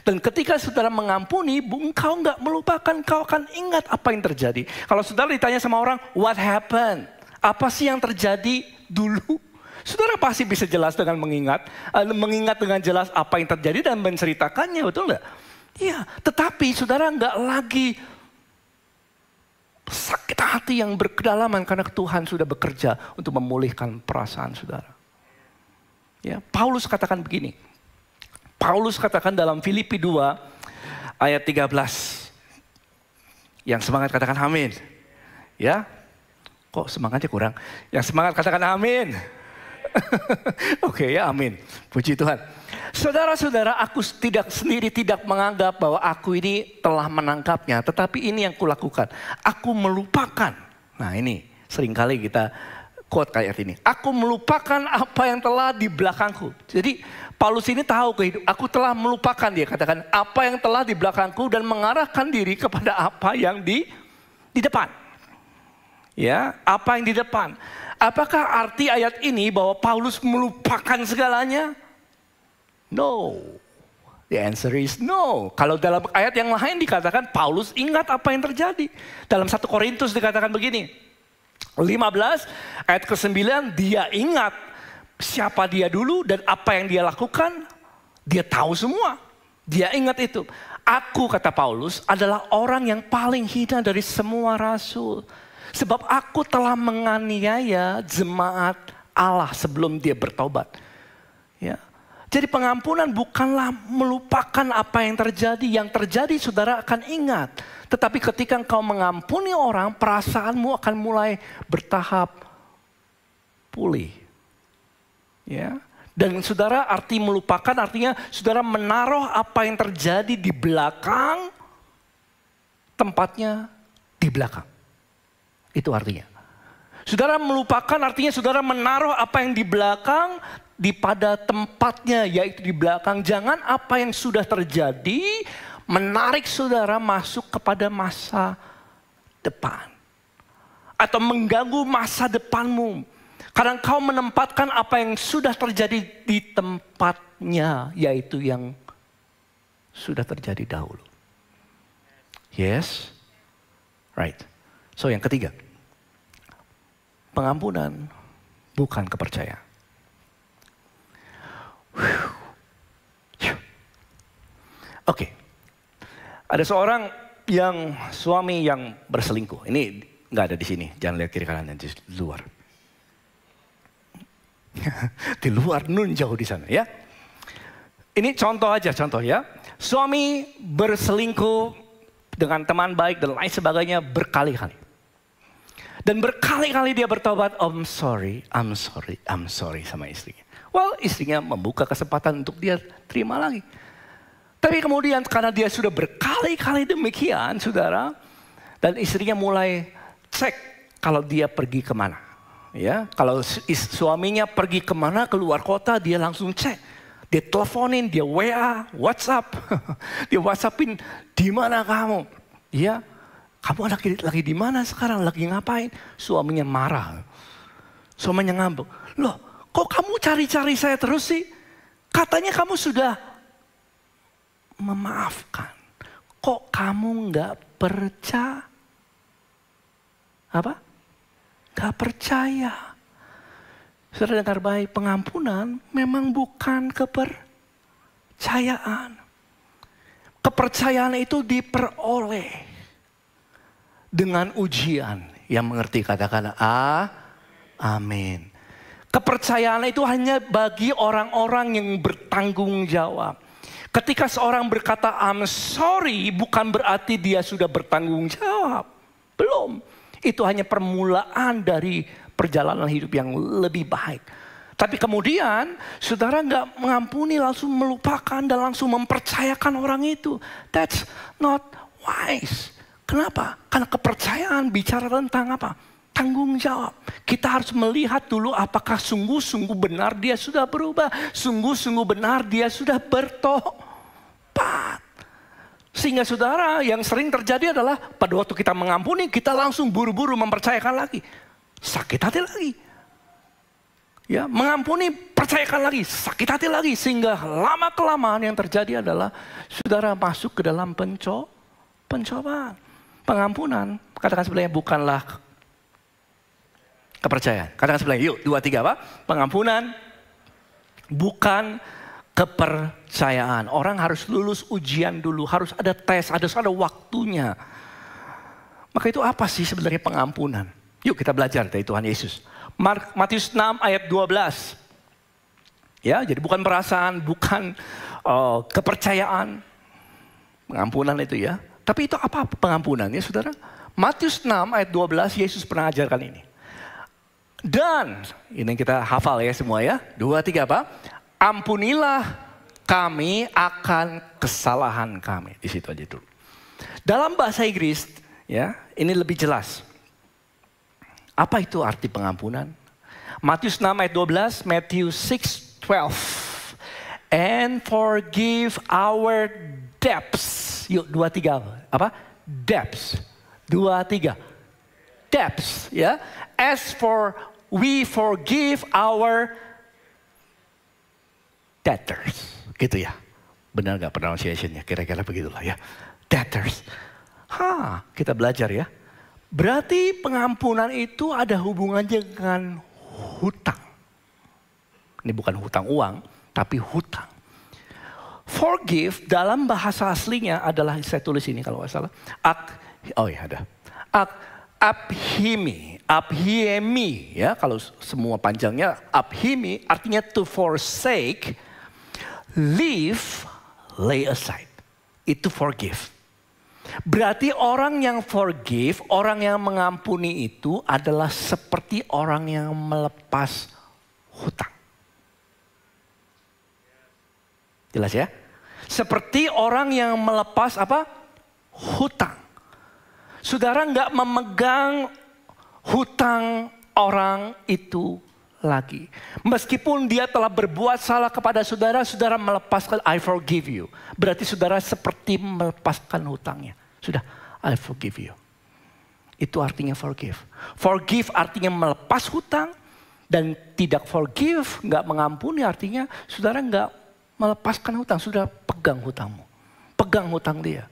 Dan ketika saudara mengampuni, engkau nggak melupakan, engkau akan ingat apa yang terjadi. Kalau saudara ditanya sama orang, what happened? Apa sih yang terjadi dulu? Saudara pasti bisa jelas dengan mengingat dengan jelas apa yang terjadi dan menceritakannya, betul nggak? Iya, tetapi saudara nggak lagi sakit hati yang berkedalaman karena Tuhan sudah bekerja untuk memulihkan perasaan saudara. Ya, Paulus katakan begini. Paulus katakan dalam Filipi 2 ayat 13. Yang semangat katakan amin. Ya, kok semangatnya kurang? Yang semangat katakan amin. Oke ya, amin. Puji Tuhan. Saudara-saudara, aku tidak menganggap bahwa aku ini telah menangkapnya. Tetapi ini yang kulakukan. Aku melupakan. Nah ini seringkali kita quote kayak ini. Aku melupakan apa yang telah di belakangku. Jadi Paulus ini tahu aku telah melupakan, dia katakan apa yang telah di belakangku dan mengarahkan diri kepada apa yang di depan. Ya, apa yang di depan. Apakah arti ayat ini bahwa Paulus melupakan segalanya? No. The answer is no. Kalau dalam ayat yang lain dikatakan Paulus ingat apa yang terjadi. Dalam 1 Korintus dikatakan begini. 15 ayat ke-9, dia ingat siapa dia dulu dan apa yang dia lakukan. Dia tahu semua. Dia ingat itu. Aku, kata Paulus, adalah orang yang paling hina dari semua rasul. Sebab aku telah menganiaya jemaat Allah sebelum dia bertobat. Ya. Jadi pengampunan bukanlah melupakan apa yang terjadi. Yang terjadi saudara akan ingat. Tetapi ketika engkau mengampuni orang, perasaanmu akan mulai bertahap pulih. Ya. Dan saudara, arti melupakan artinya saudara menaruh apa yang terjadi di belakang, tempatnya di belakang. Itu artinya. Saudara melupakan artinya saudara menaruh apa yang di belakang pada tempatnya, yaitu di belakang. Jangan apa yang sudah terjadi menarik saudara masuk kepada masa depan. Atau mengganggu masa depanmu. Karena engkau menempatkan apa yang sudah terjadi di tempatnya, yaitu yang sudah terjadi dahulu. Yes? Right. So yang ketiga, pengampunan bukan kepercayaan. Oke. Ada seorang suami yang berselingkuh. Ini nggak ada di sini, jangan lihat kiri kanan, di luar. Di luar, nun jauh di sana ya. Ini contoh ya. Suami berselingkuh dengan teman baik dan lain sebagainya berkali-kali. Dan berkali-kali dia bertobat, I'm sorry sama istrinya. Well, istrinya membuka kesempatan untuk dia terima lagi. Tapi kemudian karena dia sudah berkali-kali demikian, saudara, dan istrinya mulai cek kalau dia pergi kemana. Ya, kalau suaminya pergi kemana, keluar kota, dia langsung cek. Dia teleponin, dia WA, WhatsApp, dia WhatsAppin, di mana kamu? Ya. Kamu lagi di mana sekarang? Lagi ngapain? Suaminya marah. Suaminya ngambek. Loh, kok kamu cari-cari saya terus sih? Katanya kamu sudah memaafkan. Kok kamu nggak percaya? Apa? Nggak percaya. Saudara dengar baik, pengampunan memang bukan kepercayaan. Kepercayaan itu diperoleh dengan ujian. Yang mengerti katakan amin. Kepercayaan itu hanya bagi orang-orang yang bertanggung jawab. Ketika seorang berkata I'm sorry, bukan berarti dia sudah bertanggung jawab. Belum. Itu hanya permulaan dari perjalanan hidup yang lebih baik. Tapi kemudian saudara nggak mengampuni, langsung melupakan dan langsung mempercayakan orang itu. That's not wise. Kenapa? Karena kepercayaan bicara tentang apa? Tanggung jawab. Kita harus melihat dulu apakah sungguh-sungguh benar dia sudah berubah. Sungguh-sungguh benar dia sudah bertobat. Sehingga saudara, yang sering terjadi adalah pada waktu kita mengampuni, kita langsung buru-buru mempercayakan lagi. Sakit hati lagi. Ya, mengampuni, percayakan lagi, sakit hati lagi. Sehingga lama-kelamaan yang terjadi adalah saudara masuk ke dalam pencobaan. Pengampunan, katakan sebelahnya, bukanlah kepercayaan. Katakan sebelahnya, yuk, 2, 3 apa? Pengampunan bukan kepercayaan. Orang harus lulus ujian dulu, harus ada tes, harus ada waktunya. Maka itu apa sih sebenarnya pengampunan? Yuk kita belajar dari Tuhan Yesus. Matius 6 ayat 12. Ya, jadi bukan perasaan, bukan kepercayaan. Pengampunan itu ya. Tapi itu apa pengampunannya saudara? Matius 6 ayat 12 Yesus pernah ajarkan ini. Dan, ini kita hafal ya semua ya. 2, 3 apa? Ampunilah kami akan kesalahan kami. Di situ aja dulu. Dalam bahasa Inggris, ya, ini lebih jelas. Apa itu arti pengampunan? Matius 6 ayat 12, Matthew 6:12. And forgive our debts. Yuk, 2, 3. Apa? Debts. 2, 3. Debts, ya. As for we forgive our debtors, gitu ya. Benar gak pronunciation-nya? Kira-kira begitulah ya. Debtors. Kita belajar ya. Berarti pengampunan itu ada hubungannya dengan hutang. Ini bukan hutang uang, tapi hutang. Forgive dalam bahasa aslinya adalah, saya tulis ini kalau nggak salah. Abhimi, ya kalau semua panjangnya abhimi artinya to forsake. Leave, lay aside. Itu forgive. Berarti orang yang forgive, orang yang mengampuni itu adalah seperti orang yang melepas hutang. Jelas ya? Seperti orang yang melepas apa? Hutang. Saudara nggak memegang hutang orang itu lagi. Meskipun dia telah berbuat salah kepada saudara, saudara melepaskan, I forgive you. Berarti saudara seperti melepaskan hutangnya. Sudah, I forgive you. Itu artinya forgive. Forgive artinya melepas hutang. Dan tidak forgive, nggak mengampuni artinya saudara nggak melepaskan hutang. Sudah pegang hutangmu. Pegang hutang dia.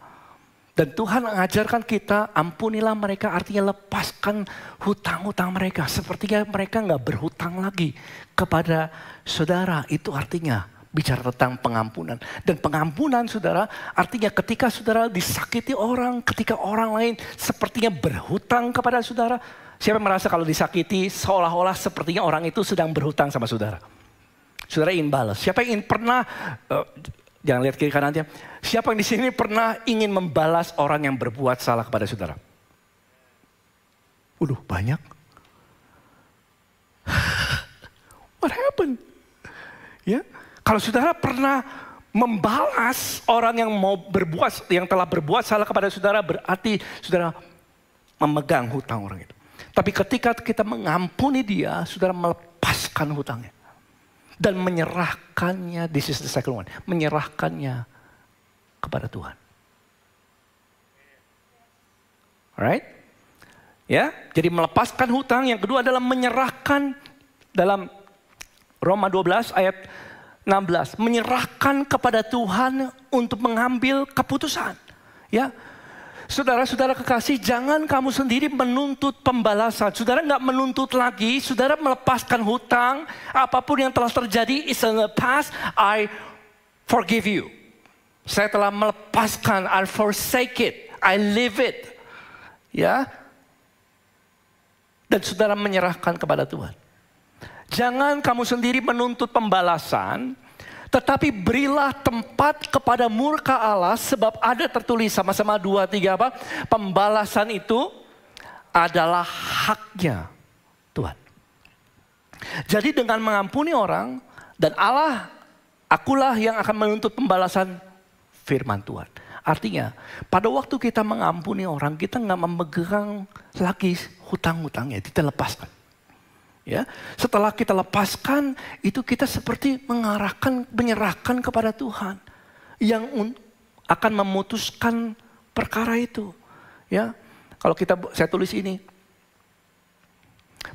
Dan Tuhan mengajarkan kita, ampunilah mereka, artinya lepaskan hutang-hutang mereka. Sepertinya mereka nggak berhutang lagi kepada saudara. Itu artinya bicara tentang pengampunan. Dan pengampunan saudara, artinya ketika saudara disakiti orang, ketika orang lain sepertinya berhutang kepada saudara. Siapa yang merasa kalau disakiti seolah-olah sepertinya orang itu sedang berhutang sama saudara? Saudara ingin balas. Siapa yang ingin pernah... Jangan lihat kiri kanannya. Siapa yang di sini pernah ingin membalas orang yang berbuat salah kepada saudara? Banyak. What happened? Ya, kalau saudara pernah membalas orang yang yang telah berbuat salah kepada saudara, berarti saudara memegang hutang orang itu. Tapi ketika kita mengampuni dia, saudara melepaskan hutangnya. Dan menyerahkannya, this is the second one, menyerahkannya kepada Tuhan. Alright? Ya, jadi melepaskan hutang. Yang kedua adalah menyerahkan, dalam Roma 12 ayat 16, menyerahkan kepada Tuhan untuk mengambil keputusan. Ya. Saudara-saudara kekasih, jangan kamu sendiri menuntut pembalasan. Saudara nggak menuntut lagi, saudara melepaskan hutang. Apapun yang telah terjadi is in the past, I forgive you. Saya telah melepaskan, I forsake it, I leave it. Ya. Dan saudara menyerahkan kepada Tuhan. Jangan kamu sendiri menuntut pembalasan. Tetapi berilah tempat kepada murka Allah, sebab ada tertulis sama-sama 2, 3 apa? Pembalasan itu adalah haknya Tuhan. Jadi dengan mengampuni orang, dan Allah, akulah yang akan menuntut pembalasan, firman Tuhan. Artinya, pada waktu kita mengampuni orang, kita nggak memegang lagi hutang-hutangnya, kita lepaskan. Ya, setelah kita lepaskan, itu kita seperti menyerahkan kepada Tuhan yang akan memutuskan perkara itu. Ya, kalau saya tulis ini,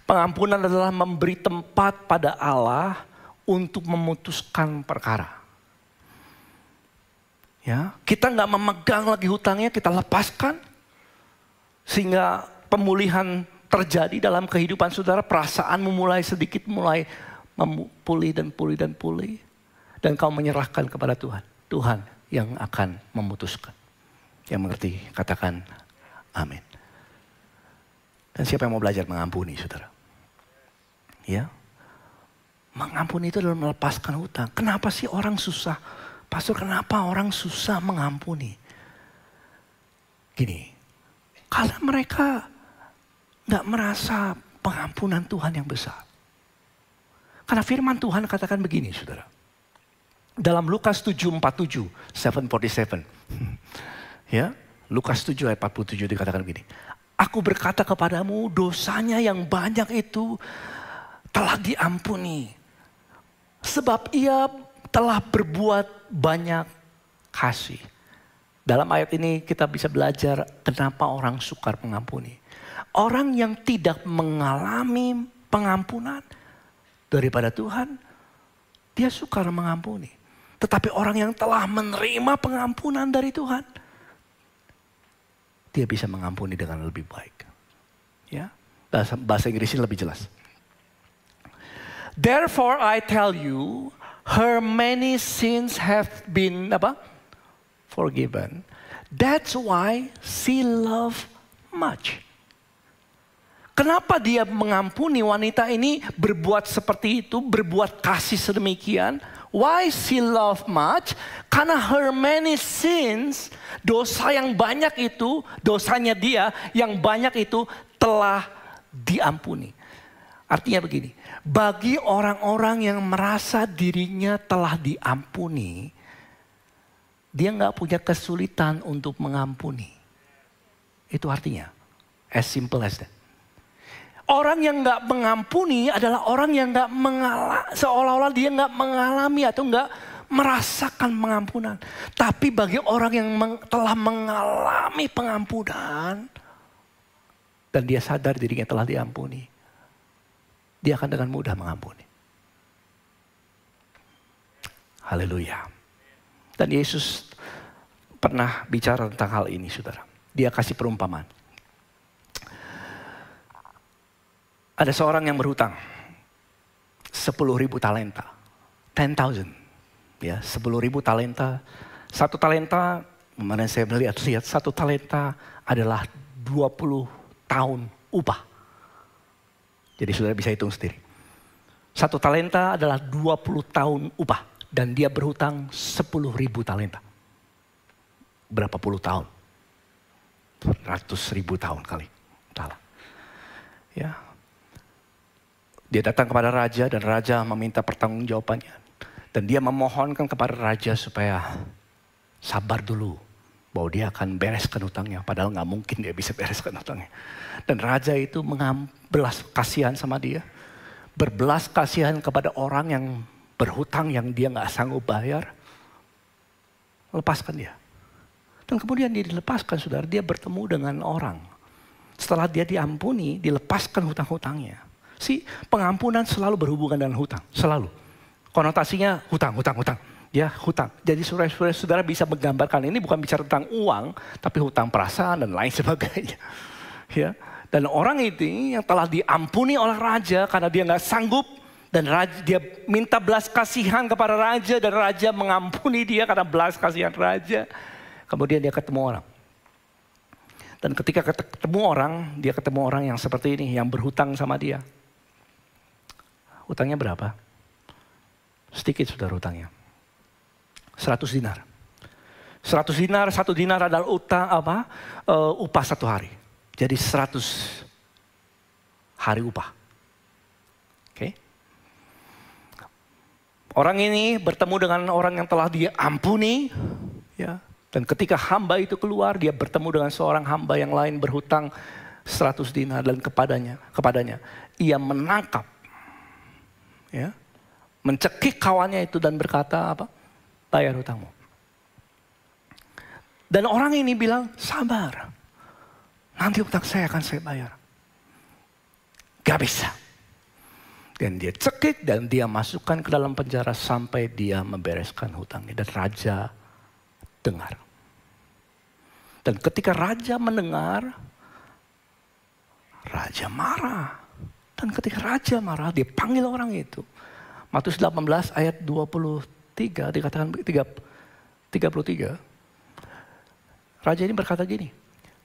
pengampunan adalah memberi tempat pada Allah untuk memutuskan perkara. Ya, kita nggak memegang lagi hutangnya, kita lepaskan sehingga pemulihan terjadi dalam kehidupan saudara. Perasaanmu mulai pulih dan pulih dan pulih, dan kau menyerahkan kepada Tuhan. Tuhan yang akan memutuskan. Yang mengerti katakan amin. Dan siapa yang mau belajar mengampuni, saudara? Ya, mengampuni itu adalah melepaskan hutang. Kenapa sih orang susah? Pastor, kenapa orang susah mengampuni? Gini, karena mereka nggak merasa pengampunan Tuhan yang besar. Karena firman Tuhan katakan begini, saudara. Dalam Lukas 7:47, 7:47. Ya, Lukas 7 ayat 47 dikatakan begini. Aku berkata kepadamu, dosanya yang banyak itu telah diampuni. Sebab ia telah berbuat banyak kasih. Dalam ayat ini kita bisa belajar kenapa orang sukar mengampuni. Orang yang tidak mengalami pengampunan daripada Tuhan, dia sukar mengampuni. Tetapi orang yang telah menerima pengampunan dari Tuhan, dia bisa mengampuni dengan lebih baik. Ya, bahasa Inggrisnya lebih jelas. Therefore I tell you, her many sins have been forgiven. That's why she loved much. Kenapa dia mengampuni wanita ini berbuat seperti itu, berbuat kasih sedemikian? Why she loved much? Karena her many sins, dosa yang banyak itu, dosanya dia yang banyak itu telah diampuni. Artinya begini, bagi orang-orang yang merasa dirinya telah diampuni, dia nggak punya kesulitan untuk mengampuni. Itu artinya, as simple as that. Orang yang nggak mengampuni adalah orang yang nggak seolah-olah dia nggak mengalami atau nggak merasakan pengampunan. Tapi bagi orang yang telah mengalami pengampunan dan dia sadar dirinya telah diampuni, dia akan dengan mudah mengampuni. Haleluya. Dan Yesus pernah bicara tentang hal ini, saudara. Dia kasih perumpamaan. Ada seorang yang berhutang 10.000 talenta. 10,000. Ya, 10.000 talenta. 1 talenta, kemarin saya lihat 1 talenta adalah 20 tahun upah. Jadi saudara bisa hitung sendiri. 1 talenta adalah 20 tahun upah. Dan dia berhutang 10.000 talenta. Berapa puluh tahun? 100.000 tahun kali. Salah. Ya. Dia datang kepada raja dan raja meminta pertanggungjawabannya. Dan dia memohonkan kepada raja supaya sabar dulu. Bahwa dia akan bereskan hutangnya. Padahal gak mungkin dia bisa bereskan hutangnya. Dan raja itu belas kasihan sama dia. Berbelas kasihan kepada orang yang berhutang yang dia gak sanggup bayar. Lepaskan dia. Dan kemudian dia dilepaskan, saudara. Dia bertemu dengan orang. Setelah dia diampuni, dilepaskan hutang-hutangnya. Pengampunan selalu berhubungan dengan hutang. Selalu. Konotasinya hutang. Ya, hutang. Jadi saudara bisa menggambarkan ini bukan bicara tentang uang, tapi hutang perasaan dan lain sebagainya. Ya. Dan orang ini yang telah diampuni oleh raja karena dia gak sanggup. Dan dia minta belas kasihan kepada raja. Dan raja mengampuni dia karena belas kasihan raja. Kemudian dia ketemu orang. Dan ketika ketemu orang, dia ketemu orang yang seperti ini. Yang berhutang sama dia. Hutangnya berapa? Sedikit saudara hutangnya. 100 dinar. 100 dinar, 1 dinar adalah upah 1 hari. Jadi 100 hari upah. Oke? Orang ini bertemu dengan orang yang telah dia ampuni, ya. Dan ketika hamba itu keluar, dia bertemu dengan seorang hamba yang lain berhutang 100 dinar dan kepadanya ia menangkap, ya, mencekik kawannya itu dan berkata apa? Bayar hutangmu. Dan orang ini bilang, sabar, nanti hutang saya akan saya bayar. Gak bisa. Dan dia cekik dan dia masukkan ke dalam penjara sampai dia membereskan hutangnya. Dan raja dengar. Dan ketika raja mendengar, raja marah. Dan ketika raja marah, dia panggil orang itu. Matius 18 ayat 23 dikatakan 33. Raja ini berkata gini,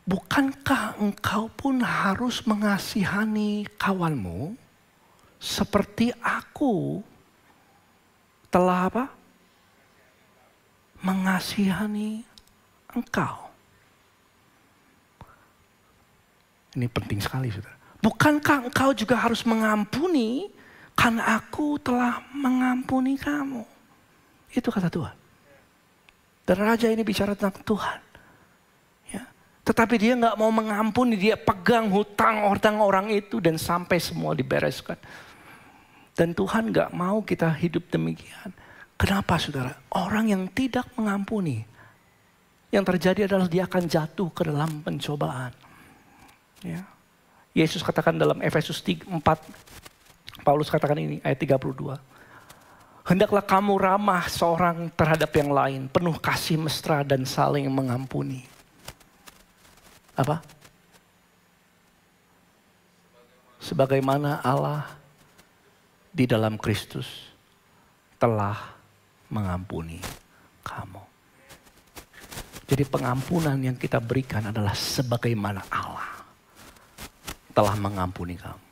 bukankah engkau pun harus mengasihani kawanmu seperti aku telah apa? Mengasihani engkau. Ini penting sekali, saudara. Bukankah engkau juga harus mengampuni karena aku telah mengampuni kamu. Itu kata Tuhan. Dan raja ini bicara tentang Tuhan. Ya. Tetapi dia nggak mau mengampuni, dia pegang hutang orang itu dan sampai semua dibereskan. Dan Tuhan nggak mau kita hidup demikian. Kenapa, saudara? Orang yang tidak mengampuni, yang terjadi adalah dia akan jatuh ke dalam pencobaan. Ya. Yesus katakan dalam Efesus 4, Paulus katakan ini ayat 32. Hendaklah kamu ramah seorang terhadap yang lain, penuh kasih mesra dan saling mengampuni. Apa? Sebagaimana Allah di dalam Kristus telah mengampuni kamu. Jadi pengampunan yang kita berikan adalah sebagaimana Allah telah mengampuni kamu.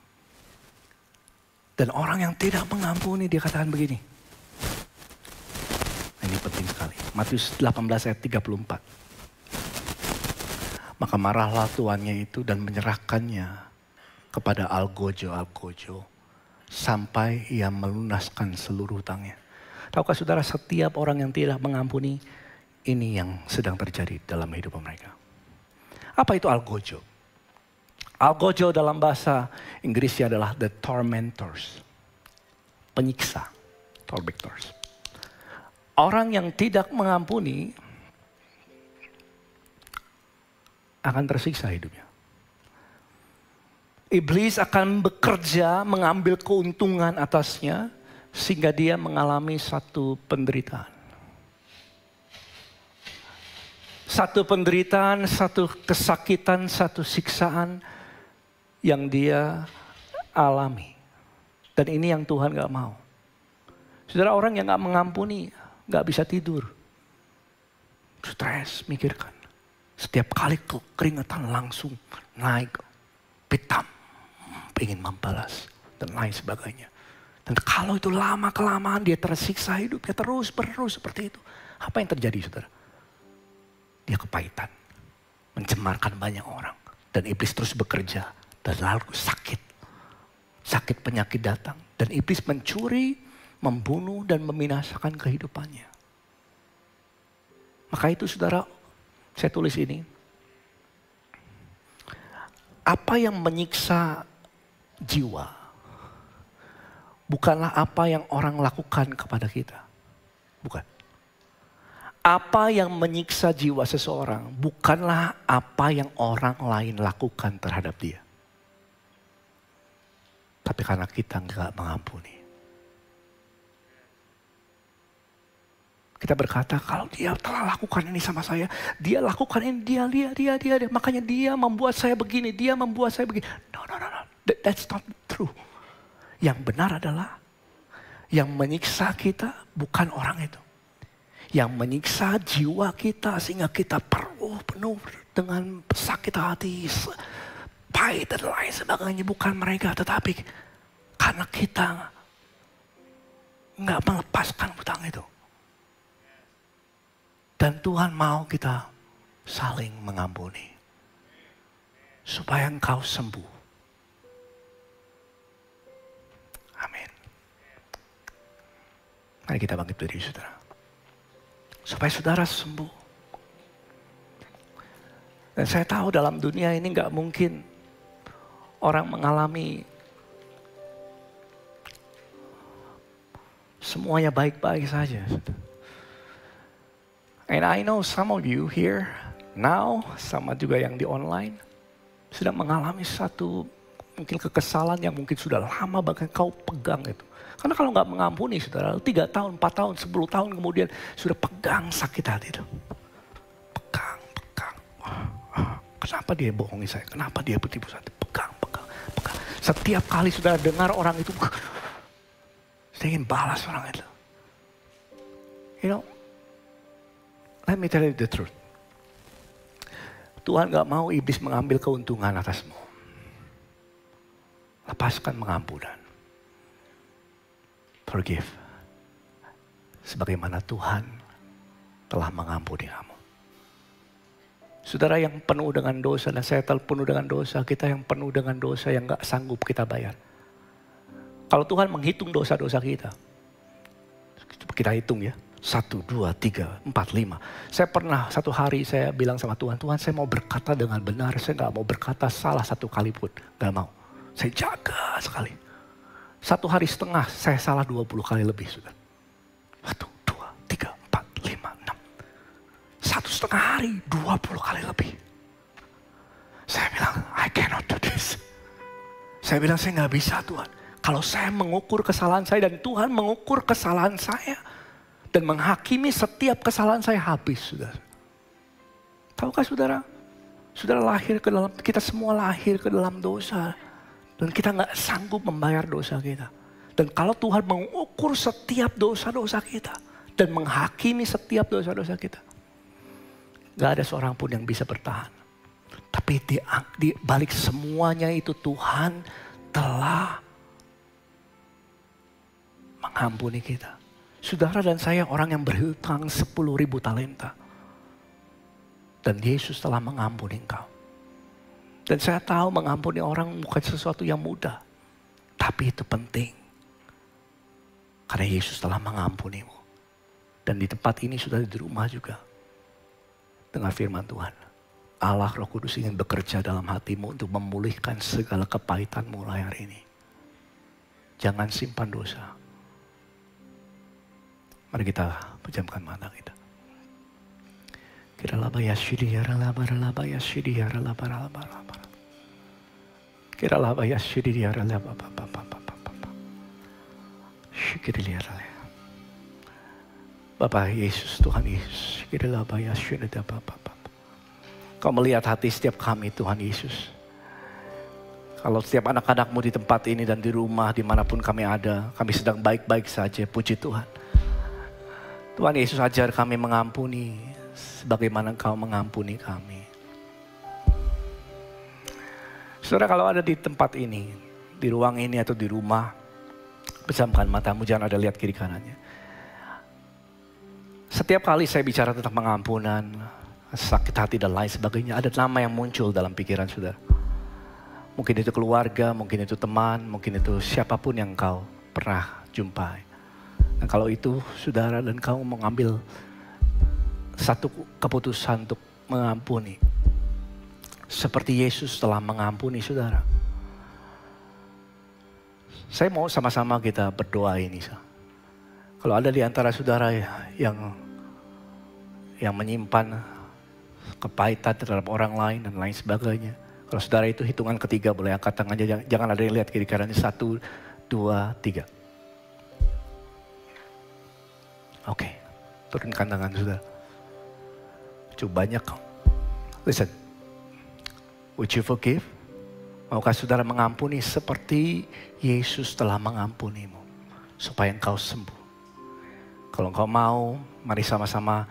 Dan orang yang tidak mengampuni, dia katakan begini. Ini penting sekali. Matius 18 ayat 34. Maka marahlah tuannya itu dan menyerahkannya kepada algojo sampai ia melunaskan seluruh hutangnya. Tahukah saudara, setiap orang yang tidak mengampuni, ini yang sedang terjadi dalam hidup mereka. Apa itu algojo? Algojo dalam bahasa Inggrisnya adalah the tormentors. Penyiksa. Tormentors. Orang yang tidak mengampuni akan tersiksa hidupnya. Iblis akan bekerja mengambil keuntungan atasnya sehingga dia mengalami satu penderitaan. Satu penderitaan, satu kesakitan, satu siksaan yang dia alami. Dan ini yang Tuhan gak mau. Saudara, orang yang gak mengampuni gak bisa tidur. Stres, mikirkan. Setiap kali keringetan langsung naik, pitam, ingin membalas, dan lain sebagainya. Dan kalau itu lama-kelamaan dia tersiksa hidupnya terus seperti itu. Apa yang terjadi, saudara? Dia kepahitan, mencemarkan banyak orang. Dan iblis terus bekerja. Dan lalu sakit penyakit datang. Dan iblis mencuri, membunuh dan membinasakan kehidupannya. Maka itu, saudara, saya tulis ini. Apa yang menyiksa jiwa bukanlah apa yang orang lakukan kepada kita. Bukan. Apa yang menyiksa jiwa seseorang bukanlah apa yang orang lain lakukan terhadap dia. Tapi karena kita nggak mengampuni. Kita berkata, kalau dia telah lakukan ini sama saya, dia lakukan ini, dia. Makanya dia membuat saya begini, dia membuat saya begini. No. That's not true. Yang benar adalah, yang menyiksa kita bukan orang itu. Yang menyiksa jiwa kita sehingga kita penuh dengan sakit hati, pahit dan lain sebagainya, bukan mereka, tetapi karena kita nggak melepaskan hutang itu. Dan Tuhan mau kita saling mengampuni supaya engkau sembuh. Amin. Mari kita bangkit berdiri saudara. Supaya saudara sembuh. Dan saya tahu dalam dunia ini gak mungkin orang mengalami semuanya baik-baik saja. And I know some of you here now, sama juga yang di online, sedang mengalami satu mungkin kekesalan yang mungkin sudah lama bahkan kau pegang itu. Karena kalau nggak mengampuni saudara, 3 tahun, 4 tahun, 10 tahun kemudian sudah pegang sakit hati itu. Pegang. Kenapa dia bohongi saya? Kenapa dia bertipu saya? Pegang. Setiap kali saudara dengar orang itu, saya ingin balas orang itu. You know, let me tell you the truth. Tuhan gak mau iblis mengambil keuntungan atasmu. Lepaskan pengampunan. Forgive. Sebagaimana Tuhan telah mengampuni kamu. Saudara yang penuh dengan dosa, dan saya penuh dengan dosa, kita yang penuh dengan dosa yang gak sanggup kita bayar. Kalau Tuhan menghitung dosa-dosa kita, coba kita hitung ya. 1, 2, 3, 4, 5. Saya pernah satu hari saya bilang sama Tuhan, Tuhan saya mau berkata dengan benar, saya gak mau berkata salah satu kali pun. Gak mau. Saya jaga sekali. 1 hari setengah saya salah 20 kali lebih sudah. 1, 2, 3, 4, 5, 6. 1,5 hari 20 kali lebih. Saya bilang, I cannot do this. Saya bilang saya gak bisa Tuhan. Kalau saya mengukur kesalahan saya dan Tuhan mengukur kesalahan saya. Dan menghakimi setiap kesalahan saya habis, saudara. Tahukah saudara? Saudara lahir ke dalam, kita semua lahir ke dalam dosa. Dan kita gak sanggup membayar dosa kita. Dan kalau Tuhan mengukur setiap dosa-dosa kita. Dan menghakimi setiap dosa-dosa kita. Gak ada seorang pun yang bisa bertahan. Tapi di balik semuanya itu Tuhan telah mengampuni kita. Saudara dan saya orang yang berhutang 10.000 talenta. Dan Yesus telah mengampuni engkau. Dan saya tahu mengampuni orang bukan sesuatu yang mudah. Tapi itu penting. Karena Yesus telah mengampunimu. Dan di tempat ini sudah di rumah juga. Dengar firman Tuhan. Allah Roh Kudus ingin bekerja dalam hatimu untuk memulihkan segala kepahitan mulai hari ini. Jangan simpan dosa. Mari kita pejamkan mata kita. Kira laba ya shidi ya laba ya shidi ya laba. Kira laba ya shidi ya laba. Syukuri ya. Bapak Yesus, Tuhan Yesus. Kira laba ya shidi ya laba. Kau melihat hati setiap kami Tuhan Yesus. Kalau setiap anak-anakmu di tempat ini dan di rumah dimanapun kami ada. Kami sedang baik-baik saja, puji Tuhan. Tuhan Yesus ajar kami mengampuni sebagaimana Engkau mengampuni kami. Saudara kalau ada di tempat ini, di ruang ini atau di rumah, pejamkan matamu, jangan ada lihat kiri kanannya. Setiap kali saya bicara tentang pengampunan, sakit hati dan lain sebagainya, ada nama yang muncul dalam pikiran saudara. Mungkin itu keluarga, mungkin itu teman, mungkin itu siapapun yang kau pernah jumpai. Nah, kalau itu saudara dan kamu mengambil satu keputusan untuk mengampuni. Seperti Yesus telah mengampuni saudara. Saya mau sama-sama kita berdoa ini. Kalau ada di antara saudara yang menyimpan kepahitan terhadap orang lain dan lain sebagainya. Kalau saudara itu hitungan ketiga boleh angkat tangannya. Jangan ada yang lihat kiri kanannya. 1, 2, 3. Oke, turunkan tangan saudara. Cukup banyak. Listen, would you forgive? Maukah saudara mengampuni seperti Yesus telah mengampunimu. Supaya engkau sembuh. Kalau engkau mau, mari sama-sama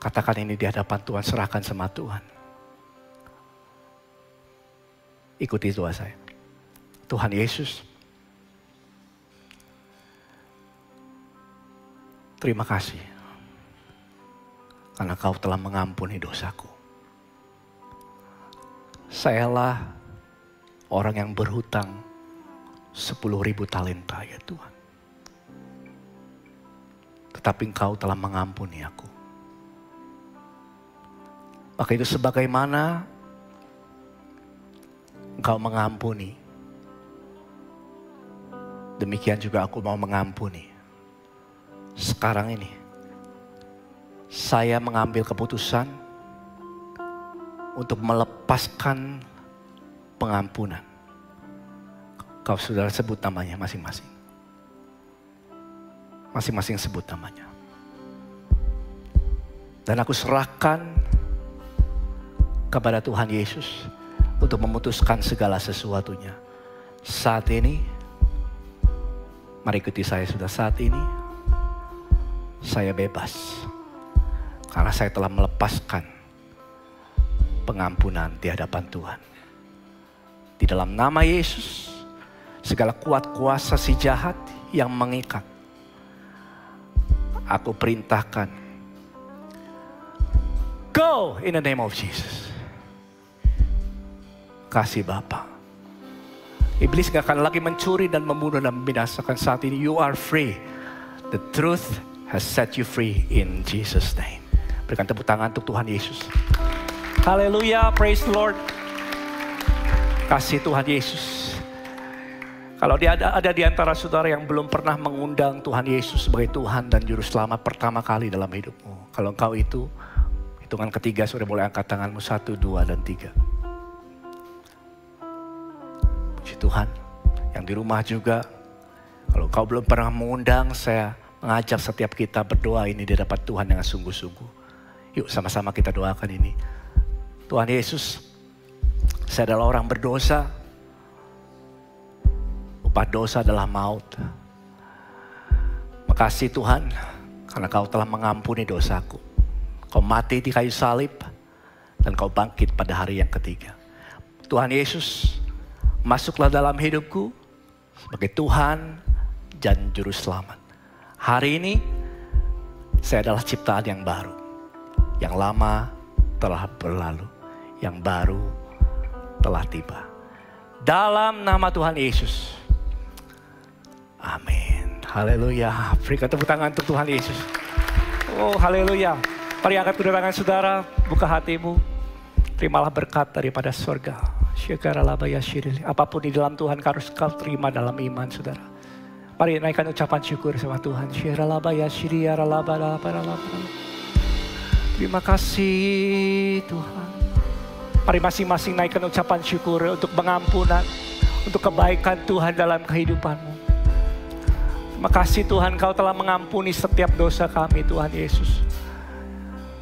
katakan ini di hadapan Tuhan. Serahkan sama Tuhan. Ikuti doa saya. Tuhan Yesus, terima kasih karena Kau telah mengampuni dosaku. Sayalah orang yang berhutang 10.000 talenta ya Tuhan. tetapi Engkau telah mengampuni aku. Maka itu sebagaimana Engkau mengampuni, demikian juga aku mau mengampuni. Sekarang ini, saya mengambil keputusan untuk melepaskan pengampunan. Kau saudara sebut namanya masing-masing. Masing-masing sebut namanya. Dan aku serahkan kepada Tuhan Yesus untuk memutuskan segala sesuatunya. Saat ini, mari ikuti saya sudah, saat ini saya bebas. Karena saya telah melepaskan pengampunan di hadapan Tuhan. Di dalam nama Yesus, segala kuat kuasa si jahat yang mengikat, aku perintahkan, go in the name of Jesus. Kasih Bapa. Iblis gak akan lagi mencuri dan membunuh dan membinasakan. Saat ini you are free. The truth has set you free in Jesus' name. Berikan tepuk tangan untuk Tuhan Yesus. Haleluya, praise the Lord. Kasih Tuhan Yesus. Kalau ada di antara saudara yang belum pernah mengundang Tuhan Yesus sebagai Tuhan dan Juru Selamat pertama kali dalam hidupmu. Kalau engkau itu, hitungan ketiga sudah boleh angkat tanganmu, 1, 2, dan 3. Puji Tuhan. Yang di rumah juga, kalau engkau belum pernah mengundang, saya mengajak setiap kita berdoa ini di hadapan Tuhan dengan sungguh-sungguh. Yuk sama-sama kita doakan ini. Tuhan Yesus, saya adalah orang berdosa. Upah dosa adalah maut. Makasih Tuhan, karena Kau telah mengampuni dosaku. Kau mati di kayu salib, dan Kau bangkit pada hari yang ketiga. Tuhan Yesus, masuklah dalam hidupku sebagai Tuhan dan Juru Selamat. Hari ini, saya adalah ciptaan yang baru. Yang lama telah berlalu, yang baru telah tiba. Dalam nama Tuhan Yesus. Amin. Haleluya. Berikan tepuk tangan untuk Tuhan Yesus. Oh, haleluya. Mari angkat kedua tangan saudara, buka hatimu. Terimalah berkat daripada surga. Apapun di dalam Tuhan harus kau terima dalam iman saudara. Mari naikkan ucapan syukur sama Tuhan. Terima kasih Tuhan. Mari masing-masing naikkan ucapan syukur untuk pengampunan, untuk kebaikan Tuhan dalam kehidupanmu. Terima kasih Tuhan, Kau telah mengampuni setiap dosa kami Tuhan Yesus.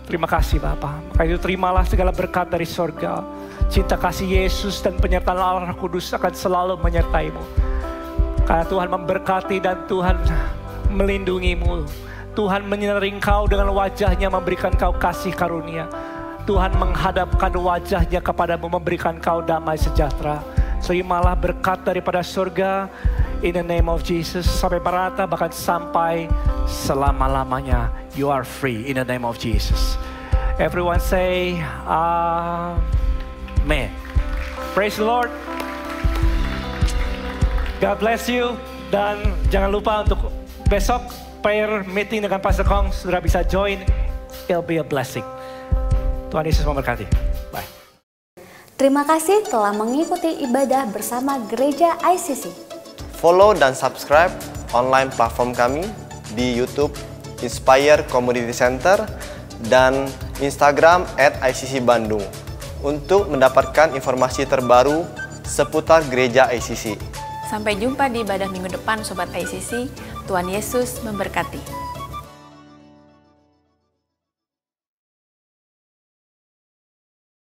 Terima kasih Bapa. Maka itu terimalah segala berkat dari sorga. Cinta kasih Yesus dan penyertaan Allah Kudus akan selalu menyertaimu. Karena Tuhan memberkati dan Tuhan melindungimu. Tuhan menyinari engkau dengan wajahnya, memberikan kau kasih karunia. Tuhan menghadapkan wajahnya kepadamu, memberikan kau damai sejahtera. Terimalah berkat daripada surga in the name of Jesus. Sampai merata bahkan sampai selama-lamanya. You are free in the name of Jesus. Everyone say Amen. Praise the Lord. God bless you. Dan jangan lupa untuk besok prayer meeting dengan Pastor Kong, saudara bisa join. It'll be a blessing. Tuhan Yesus memberkati. Bye. Terima kasih telah mengikuti ibadah bersama Gereja ICC. Follow dan subscribe online platform kami di YouTube Inspire Community Center dan Instagram @ICC-Bandung untuk mendapatkan informasi terbaru seputar Gereja ICC. Sampai jumpa di ibadah minggu depan Sobat ICC. Tuhan Yesus memberkati.